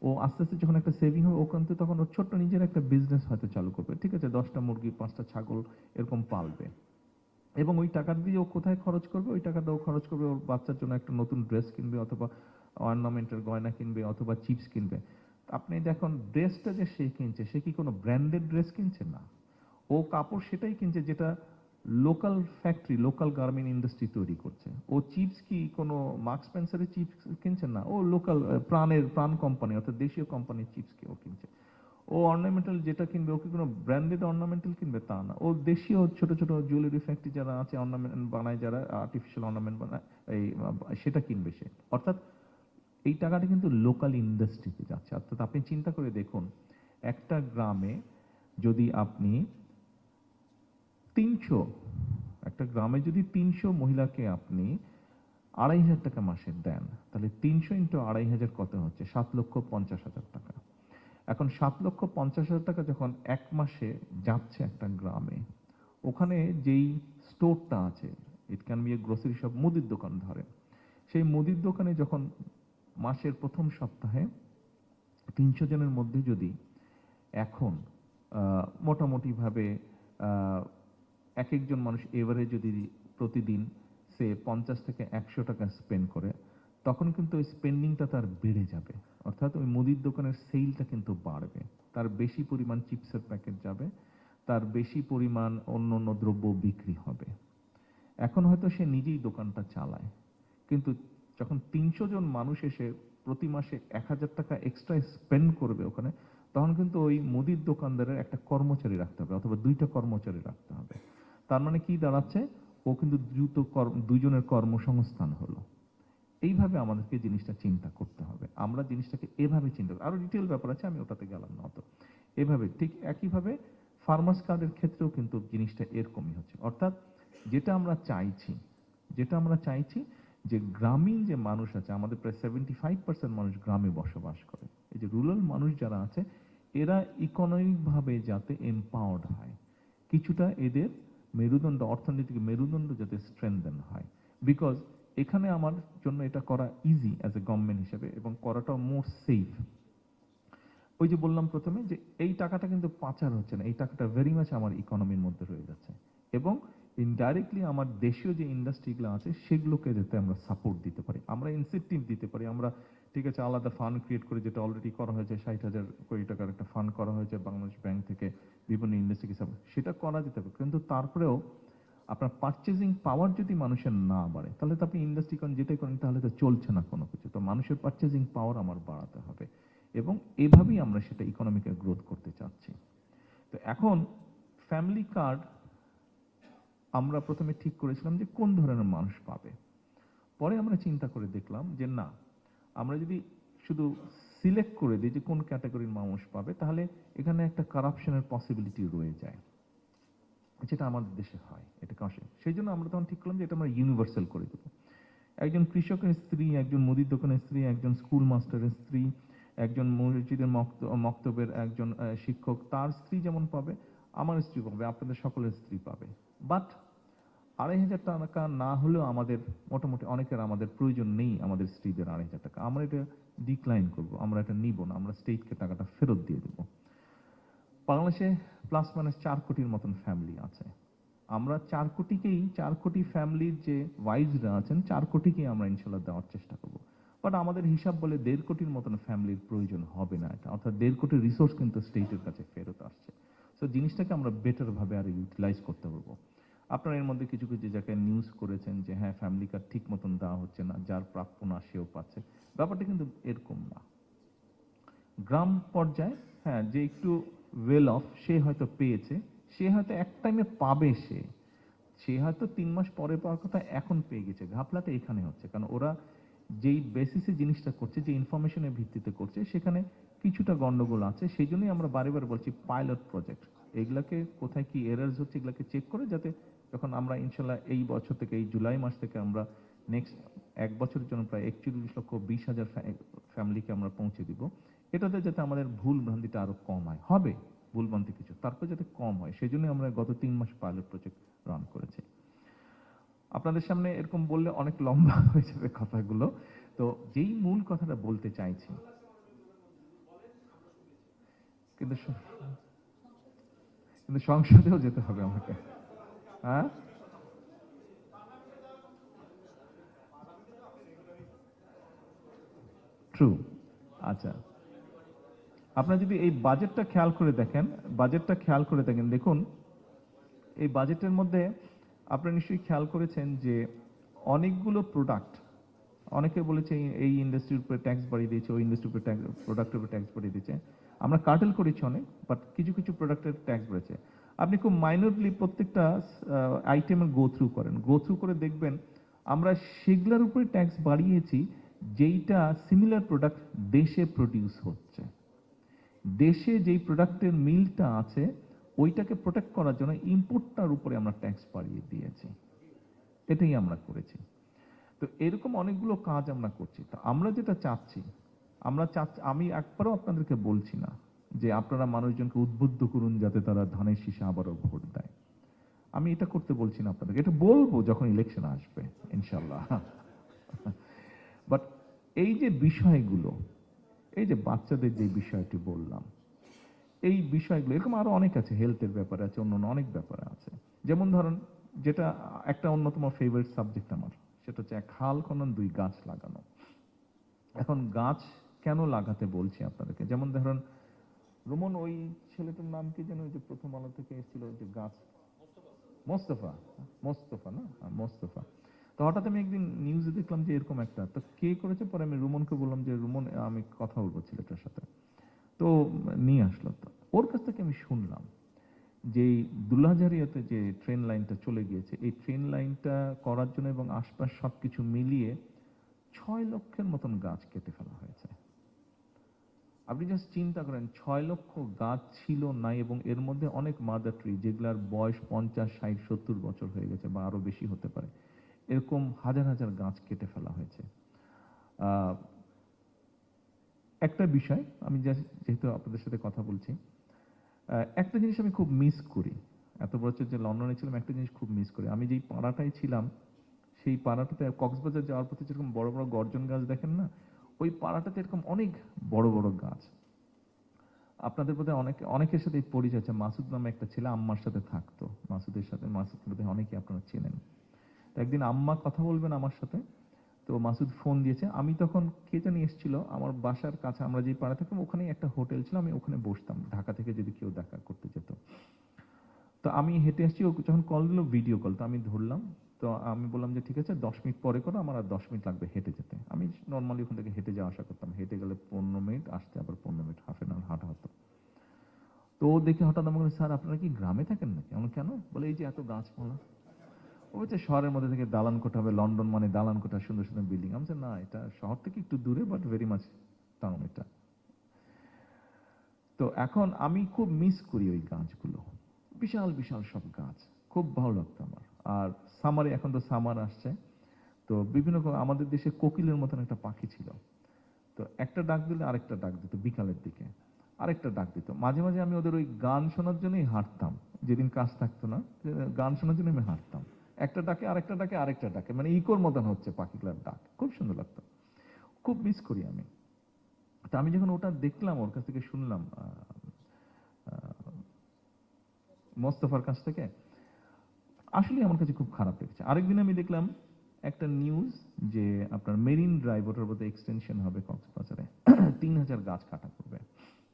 ও আস্তে আস্তে যখন একটা সেভিং হবে, ও কিন্তু তখন ওর ছোট্ট নিজের একটা বিজনেস হয়তো চালু করবে, ঠিক আছে, 10টা মুরগি, 5টা ছাগল এরকম পালবে। এবং ওই টাকা দিয়ে ও কোথায় খরচ করবে? ওই টাকাটা ও খরচ করবে ওর বাচ্চার জন্য একটা নতুন ড্রেস কিনবে, অথবা অর্নামেন্টের গয়না কিনবে, অথবা চিপস কিনবে। আপনি দেখুন ড্রেসটা যে সে কিনছে, সে কি কোনো ব্র্যান্ডেড ড্রেস কিনছে? না, ও কাপড় সেটাই কিনছে যেটা local factory, local garment industry তৈরি করছে। ও চিপস কি কোনো মার্কস স্পেন্সারের চিপস কিনছে? না, ও লোকাল প্রাণ কোম্পানি, অর্থাৎ দেশীয় কোম্পানির চিপস ও কিনছে। ও অর্নামেন্টাল যেটা কিনবে, ও কি কোনো ব্র্যান্ডেড অর্নামেন্টাল কিনবে? তা না, ও দেশীয় ছোট ছোট জুয়েলারি ফ্যাক্টরি যারা আছে, অর্নামেন্ট বানায়, যারা আর্টিফিশিয়াল অর্নামেন্ট বানায়, সেটা কিনবে সে। অর্থাৎ এই টাকাটা কিন্তু লোকাল ইন্ডাস্ট্রিতে যাচ্ছে। অর্থাৎ আপনি চিন্তা করে দেখুন, একটা গ্রামে যদি আপনি 300 মহিলাকে আপনি 2500 টাকা মাসে দেন, তাহলে 300 ইন্টু 2500 কত হচ্ছে? 7,50,000 টাকা। এখন 7,50,000 টাকা যখন এক মাসে যাচ্ছে একটা গ্রামে, ওখানে যেই স্টোরটা আছে, it can B A grocery shop, মুদির দোকান ধরেন, সেই মুদির দোকানে যখন মাসের প্রথম সপ্তাহে 300 জনের মধ্যে যদি এখন মোটামুটিভাবে এক একজন মানুষ এভারেজ যদি প্রতিদিন সে 50 থেকে 100 টাকা স্পেন্ড করে, তখন কিন্তু ওই স্পেন্ডিংটা তার বেড়ে যাবে। অর্থাৎ ওই মুদির দোকানের সেলটা কিন্তু বাড়বে, তার বেশি পরিমাণ চিপসের প্যাকেট যাবে, তার বেশি পরিমাণ অন্য অন্য দ্রব্য বিক্রি হবে। এখন হয়তো সে নিজেই দোকানটা চালায়, কিন্তু যখন 300 জন মানুষ এসে প্রতি মাসে 1000 টাকা এক্সট্রা স্পেন্ড করবে ওখানে, তখন কিন্তু ওই মুদির দোকানদারের একটা কর্মচারী রাখতে হবে, অথবা 2টা কর্মচারী রাখতে হবে। তার মানে কি দাঁড়াচ্ছে? ও কিন্তু দুজনের কর্মসংস্থান হলো। এইভাবে আমাদেরকে জিনিসটা চিন্তা করতে হবে। আমরা জিনিসটাকে এভাবে চিন্তা করি। আরো ডিটেল ব্যাপার আছে, আমি ওটাতে গেলাম না অত। এভাবে ঠিক একইভাবে ফার্মার্স কার্ডের ক্ষেত্রেও কিন্তু জিনিসটা এরকমই হচ্ছে। অর্থাৎ যেটা আমরা চাইছি যে গ্রামীণ যে মানুষ আছে, আমাদের প্রায় 75% মানুষ গ্রামে বসবাস করে। এই যে রুরাল মানুষ যারা আছে, এরা ইকোনমিকভাবে যাতে এম্পাওয়ার্ড হয়, কিছুটা এদের মেরুদণ্ড, অর্থনৈতিক মেরুদণ্ড যাতে স্ট্রেনদেন হয়। বিকজ এখানে আমার জন্য এটা করা ইজি অ্যাজ এ গভর্নমেন্ট হিসেবে, এবং করাটাও মোর সেফ। ওই যে বললাম প্রথমে যে এই টাকাটা কিন্তু পাচার হচ্ছে না, এই টাকাটা ভেরি মাচ আমার ইকোনমির মধ্যে রয়ে যাচ্ছে, এবং ইনডাইরেক্টলি আমার দেশীয় যে ইন্ডাস্ট্রিগুলো আছে সেগুলোকে যাতে আমরা সাপোর্ট দিতে পারি, আমরা ইনসেন্টিভ দিতে পারি। আমরা ঠিক আছে আলাদা ফান্ড ক্রিয়েট করে, যেটা অলরেডি করা হয়েছে, 60,000 কোটি টাকার একটা ফান্ড করা হয়েছে বাংলাদেশ ব্যাংক থেকে বিভিন্ন ইন্ডাস্ট্রিকে সাপোর্ট, সেটা করা যেতে পারে। কিন্তু তারপরেও আপনার পারচেজিং পাওয়ার যদি মানুষের না বাড়ে, তাহলে তো আপনি ইন্ডাস্ট্রি করেন যেটাই করেন তাহলে তো চলছে না কোনো কিছু। তো মানুষের পারচেজিং পাওয়ার আমার বাড়াতে হবে, এবং এভাবেই আমরা সেটা ইকোনমিকে গ্রোথ করতে চাচ্ছি। তো এখন ফ্যামিলি কার্ড আমরা প্রথমে ঠিক করেছিলাম যে কোন ধরনের মানুষ পাবে। পরে আমরা চিন্তা করে দেখলাম যে না, আমরা যদি শুধু সিলেক্ট করে দিই যে কোন ক্যাটাগরির মানুষ পাবে, তাহলে এখানে একটা কারাপশনের পসিবিলিটি রয়ে যায়, যেটা আমাদের দেশে হয়, এটা কাশে। সেই জন্য আমরা তখন ঠিক করলাম যে এটা আমরা ইউনিভার্সাল করে দেবো। একজন কৃষকের স্ত্রী, একজন মুদির দোকানের স্ত্রী, একজন স্কুল মাস্টারের স্ত্রী, একজন মসজিদের মক্তবের একজন শিক্ষক, তার স্ত্রী যেমন পাবে, আমার স্ত্রী পাবে, আপনাদের সকলের স্ত্রী পাবে। বাট 2,500 টাকা না হলেও আমাদের মোটামুটি অনেকের আমাদের প্রয়োজন নেই আমাদের স্ত্রীদের 2,500 টাকা। আমরা এটা ডিক্লাইন করব, আমরা এটা নিব না, আমরা স্টেটকে টাকাটা ফেরত দিয়ে দেব। বাংলাদেশে প্লাস মাইনাস 4 কোটির মতন ফ্যামিলি আছে। আমরা 4 কোটি ফ্যামিলির যে ওয়াইজরা আছেন, 4 কোটিকেই আমরা ইনশাল্লাহ দেওয়ার চেষ্টা করব। বাট আমাদের হিসাব বলে 1.5 কোটির মতন ফ্যামিলির প্রয়োজন হবে না এটা, অর্থাৎ 1.5 কোটির রিসোর্স কিন্তু স্টেটের কাছে ফেরত আসছে। সো জিনিসটাকে আমরা বেটার ভাবে আর ইউটিলাইজ করতে পারবো। আপনারা এর মধ্যে কিছু কিছু জায়গায় নিউজ করেছেন যে হ্যাঁ ফ্যামিলি কার্ড ঠিক মতন দেওয়া হচ্ছে না, যার প্রাপ্য না সেও পাচ্ছে। ব্যাপারটা কিন্তু এরকম না। গ্রাম পর্যায়ে হ্যাঁ, যে একটু ওয়েল অফ সে হয়তো পেয়েছে, সে হয়তো এক টাইমে পাবে, সে হয়তো 3 মাস পরে পাওয়ার কথা এখন পেয়ে গেছে। ঘাপলাটা এখানে হচ্ছে, কারণ ওরা যেই বেসিসে জিনিসটা করছে, যে ইনফরমেশনের ভিত্তিতে করছে, সেখানে কিছুটা গন্ডগোল আছে। সেই জন্যই আমরা বারে বারে বলছি পাইলট প্রজেক্ট, এগুলাকে কোথায় কি এরার্স হচ্ছে এগুলাকে চেক করে, যাতে যখন আমরা ইনশাল্লাহ এই বছর থেকে, এই জুলাই মাস থেকে আমরা নেক্সট 1 বছরের জন্য প্রায় 41,20,000 ফ্যামিলিকে আমরা পৌঁছে দিব, এটাতে যাতে আমাদের ভুল ভ্রান্তিটা আরো কম হয়, হবে ভুল ভ্রান্তি কিছু, তারপর যাতে কম হয়, সেই জন্য আমরা গত 3 মাস পাইলট প্রজেক্ট রান করেছি। আপনাদের সামনে এরকম বললে অনেক লম্বা হয়ে যাবে কথাগুলো, তো যেই মূল কথাটা বলতে চাইছি, কিন্তু সংসদেও যেতে হবে আমাকে। হ্যাঁ, ট্রু। আচ্ছা, আপনারা যদি এই বাজেটটা খেয়াল করে দেখেন, দেখুন এই বাজেটের মধ্যে আপনারা নিশ্চয়ই খেয়াল করেছেন যে অনেকগুলো প্রোডাক্ট, অনেকে বলেছে এই ইন্ডাস্ট্রির উপরে ট্যাক্স বাড়িয়ে দিয়েছে, ওই ইন্ডাস্ট্রির উপরে প্রোডাক্টের উপরে ট্যাক্স বাড়িয়ে দিয়েছে। আমরা কার্টেল করেছি অনেক, বাট কিছু কিছু প্রোডাক্টের ট্যাক্স বেড়েছে। আপনি খুব মাইনরলি প্রত্যেকটা আইটেমের গো থ্রু করে দেখবেন আমরা সেগুলোর উপরে ট্যাক্স বাড়িয়েছি যেইটা সিমিলার প্রোডাক্ট দেশে প্রডিউস হচ্ছে। দেশে যেই প্রোডাক্টের মিলটা আছে ওইটাকে প্রোটেক্ট করার জন্য ইম্পোর্টটার উপরে আমরা ট্যাক্স বাড়িয়ে দিয়েছি, এটাই আমরা করেছি। তো এরকম অনেকগুলো কাজ আমরা করছি। তো আমরা যেটা চাচ্ছি, আমি একবারও আপনাদেরকে বলছি না যে আপনারা মানুষজনকে উদ্বুদ্ধ করুন যাতে তারা ধানের শীষে আবারও ভোট দেয়, আমি এটা করতে বলছি না আপনাদেরকে, এটা বলবো যখন ইলেকশন আসবে ইনশাল্লাহ। বাট এই যে বিষয়গুলো, এই যে বাচ্চাদের যে বিষয়টি বললাম, এই বিষয়গুলো এরকম আরো অনেক আছে, হেলথের ব্যাপারে আছে, অন্য অনেক ব্যাপারে আছে। যেমন ধরুন, যেটা একটা অন্যতম ফেভারিট সাবজেক্ট আমার, সেটা হচ্ছে 1 খাল খনন 2 গাছ লাগানো। এখন গাছ কেন লাগাতে বলছি আপনাদেরকে, যেমন ধরুন রোমন, ওই ছেলেটার নাম কি যেন, ওই যে প্রথম আলো থেকে এসেছিল, ওই যে গাছ, মোস্তফা না, মোস্তফা। তো হঠাৎ আমি একদিন নিউজে দেখলাম যে এরকম একটা, তো কে করেছে, পরে আমি রুমনকে বললাম যে রুমন আমি কথা বলবো ছেলেটার সাথে, তো নিয়ে আসলো। তো ওর কাছ থেকে আমি শুনলাম যে দুলাজারিয়াতে যে ট্রেন লাইনটা চলে গিয়েছে, এই ট্রেন লাইনটা করার জন্য এবং আশপাশ সবকিছু মিলিয়ে 6 লক্ষের মতন গাছ কেটে ফেলা হয়েছে। আপনি জাস্ট চিন্তা করেন, 6 লক্ষ গাছ ছিল নাই, এবং এর মধ্যে অনেক মাদার ট্রি যেগুলার বয়স 50, 60, 70 বছর হয়ে গেছে বা আরো বেশি হতে পারে, এরকম হাজার হাজার গাছ কেটে ফেলা হয়েছে। একটা বিষয় আমি যেহেতু আপনাদের সাথে কথা বলছি, একটা জিনিস আমি খুব মিস করি, এত বছর যে লন্ডনে ছিলাম, একটা জিনিস খুব মিস করি। আমি যেই পাড়াটায় ছিলাম, সেই পাড়াটাতে কক্সবাজার যাওয়ার পথে যেরকম বড় বড় গর্জন গাছ দেখেন না, ওই পাড়াটাতে এরকম অনেক বড় বড় গাছ। আপনাদের বোধহয় অনেকের সাথে পরিচয় আছে। মাসুদ নামে একটা ছেলে আম্মার সাথে থাকতো। মাসুদ বোধহয় অনেকে আপনারা চেনেন। তো একদিন আম্মা কথা বলবেন আমার সাথে, তো মাসুদ ফোন দিয়েছে। আমি তখন কে জানি এসেছিল আমার বাসার কাছে, আমরা যে পাড়া থাকতাম ওখানেই একটা হোটেল ছিল, আমি ওখানে বসতাম ঢাকা থেকে যদি কেউ দেখা করতে যেত। তো আমি হেঁটে আসছি, ও যখন কল দিল ভিডিও কল, তো আমি ধরলাম। তো আমি বললাম যে ঠিক আছে 10 মিনিট পরে করো, আমার আর 10 মিনিট লাগবে হেঁটে যেতে। আমি নর্মালি ওখান থেকে হেঁটে যাওয়া আসা করতাম, হেঁটে গেলে 15 মিনিট, আসতে আবার 15 মিনিট, হাফ এন আওয়ার হাঁটা হতো। তো ও দেখে হঠাৎ আমাকে, স্যার আপনারা কি গ্রামে থাকেন নাকি? আমি কেন? বলে এই যে এত গাছপালা। ও বলছে শহরের মধ্যে থেকে দালান কোঠা হবে, লন্ডন মানে দালান কোঠা, সুন্দর সুন্দর বিল্ডিং। আমি বলছি না, এটা শহর থেকে একটু দূরে, বাট ভেরি মাচ টাউন এটা। তো এখন আমি খুব মিস করি ওই গাছগুলো, বিশাল বিশাল সব গাছ, খুব ভালো লাগতো আমার। আর সামারে, এখন তো সামার আসছে, তো বিভিন্ন আমাদের দেশে কোকিলের মতন একটা পাখি ছিল, তো একটা ডাক দিলে আরেকটা ডাক দিত, বিকালের দিকে আরেকটা ডাক দিত। মাঝে মাঝে আমি ওদের ওই গান শোনার জন্যই হাঁটতাম, যেদিন কাজ থাকতো না গান শোনার জন্য আমি হাঁটতাম। একটা ডাকে আরেকটা ডাকে আরেকটা ডাকে, মানে ইকোর মতন হচ্ছে পাখিগুলোর ডাক, খুব সুন্দর লাগতো, খুব মিস করি আমি। তা আমি যখন ওটা দেখলাম, ওর কাছ থেকে শুনলাম, মোস্তফার কাছ থেকে, আসলে আমার কাছে খুব খারাপ লেগেছে। আরেকদিন আমি দেখলাম একটা নিউজ যে আপনার মেরিন ড্রাইভ, ওটার মধ্যে এক্সটেনশন হবে কক্সবাজারে, 3000 গাছ কাটা করবে।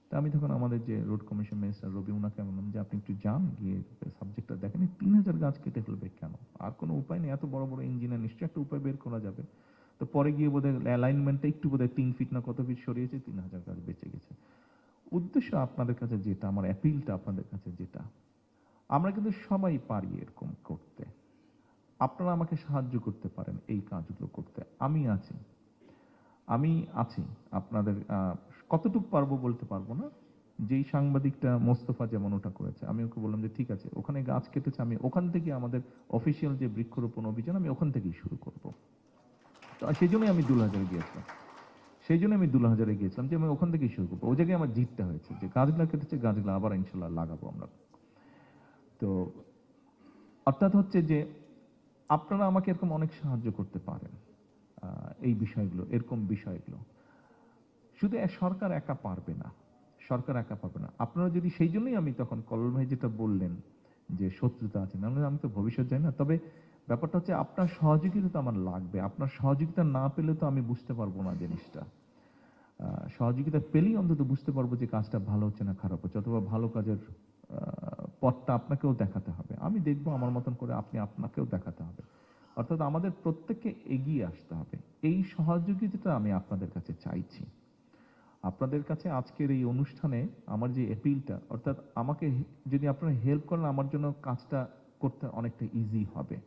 তা আমি তখন আমাদের যে রোড কমিশন মিনিস্টার রবি, উনাকে বললাম যে আপনি একটু যান, গিয়ে সাবজেক্টটা দেখেন, 3000 গাছ কেটে ফেলবে কেন? আর কোনো উপায় নেই, এত বড় বড় ইঞ্জিনিয়ার, নিশ্চয়ই একটা উপায় বের করা যাবে। তো পরে গিয়ে বোধহয় অ্যালাইনমেন্টটা একটু বোধহয় 3 ফিট না কত ফিট সরিয়েছে, 3000 গাছ বেঁচে গেছে। উদ্দেশ্য আপনাদের কাছে যেটা, আমার অ্যাপিলটা আপনাদের কাছে যেটা, আমরা কিন্তু সবাই পারি এরকম করতে। আপনারা আমাকে সাহায্য করতে পারেন এই কাজগুলো করতে, আমি আছি আপনাদের। কতটুকু পারবো বলতে পারবো না। যেই সাংবাদিকটা মোস্তফা যেমন ওটা করেছে, আমি ওকে বললাম যে ঠিক আছে, ওখানে গাছ কেটেছে, আমি ওখান থেকে আমাদের অফিসিয়াল যে বৃক্ষরোপণ অভিযান, আমি ওখান থেকেই শুরু করব। তো সেই জন্যই আমি 2000 গিয়েছিলাম, যে আমি ওখান থেকেই শুরু করবো। ওই জায়গায় আমার জিতটা হয়েছে, যে গাছগুলো কেটেছে, গাছগুলো আবার ইনশাল্লাহ লাগাবো আমরা। তো অর্থাৎ হচ্ছে যে আপনারা আমাকে এরকম অনেক সাহায্য করতে পারেন এই বিষয়গুলো, এরকম বিষয়গুলো। শুধু সরকার একা পারবে না, আপনারা যদি, সেই জন্যই আমি তখন কলল ভাই যেটা বললেন যে শত্রুতা আছে, আমি তো ভবিষ্যৎ জানি না, তবে ব্যাপারটা হচ্ছে আপনার সহযোগিতা তো আমার লাগবে। আপনার সহযোগিতা না পেলে তো আমি বুঝতে পারবো না জিনিসটা। সহযোগিতা পেলেই অন্তত বুঝতে পারবো যে কাজটা ভালো হচ্ছে না খারাপ হচ্ছে, অথবা ভালো কাজের পথটা আপনাকেও দেখাতে হবে, আমি দেখবো আমার মতন করে, আপনাকেও দেখাতে হবে। অর্থাৎ আমাদের প্রত্যেককে এগিয়ে আসতে হবে। এই সহযোগিতাটা আমি আপনাদের কাছে চাইছি। আপনাদের কাছে আজকের এই অনুষ্ঠানে আমার যে অ্যাপিলটা, অর্থাৎ আমাকে যদি আপনারা হেল্প করেন, আমার জন্য কাজটা করতে অনেকটা ইজি হবে।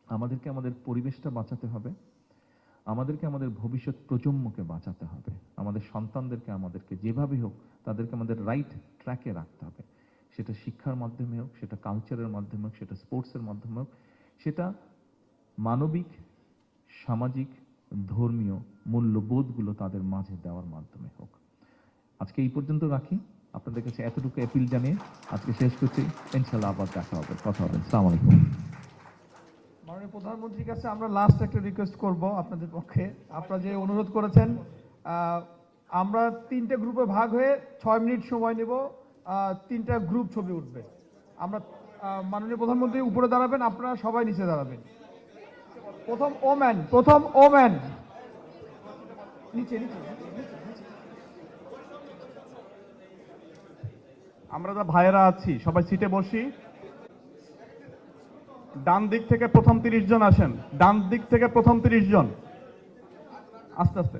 আমাদেরকে আমাদের পরিবেশটা বাঁচাতে হবে, আমাদেরকে আমাদের ভবিষ্যৎ প্রজন্মকে বাঁচাতে হবে, আমাদের সন্তানদেরকে, আমাদেরকে যেভাবে হোক তাদেরকে আমাদের রাইট ট্র্যাকে রাখতে হবে। সেটা শিক্ষার মাধ্যমে হোক, সেটা কালচারের মাধ্যমে হোক, সেটা স্পোর্টসের মাধ্যমে হোক, সেটা মানবিক, সামাজিক, ধর্মীয় মূল্যবোধগুলো তাদের মাঝে দেওয়ার মাধ্যমে হোক। আজকে এই পর্যন্ত রাখি, আপনাদের কাছে এতটুকু অ্যাপিল জানিয়ে আজকে শেষ করছি। ইনশাআল্লাহ আবার দেখা হবে, কথা হবে। আসসালামু আলাইকুম। মাননীয় প্রধানমন্ত্রীর কাছে আমরা লাস্ট একটা রিকোয়েস্ট করব আপনাদের পক্ষে। আপনারা যে অনুরোধ করেছেন, আমরা 3টে গ্রুপে ভাগ হয়ে 6 মিনিট সময় নেব, 3টা গ্রুপ ছবি উঠবে। আমরা মাননীয় প্রধানমন্ত্রী উপরে দাঁড়াবেন, আপনারা সবাই নিচে দাঁড়াবেন। প্রথম ওম্যান নিচে। আমরা যা ভাইয়েরা আছি সবাই সিটে বসি। ডান দিক থেকে প্রথম 30 জন আসেন, ডান দিক থেকে প্রথম 30 জন, আস্তে আস্তে।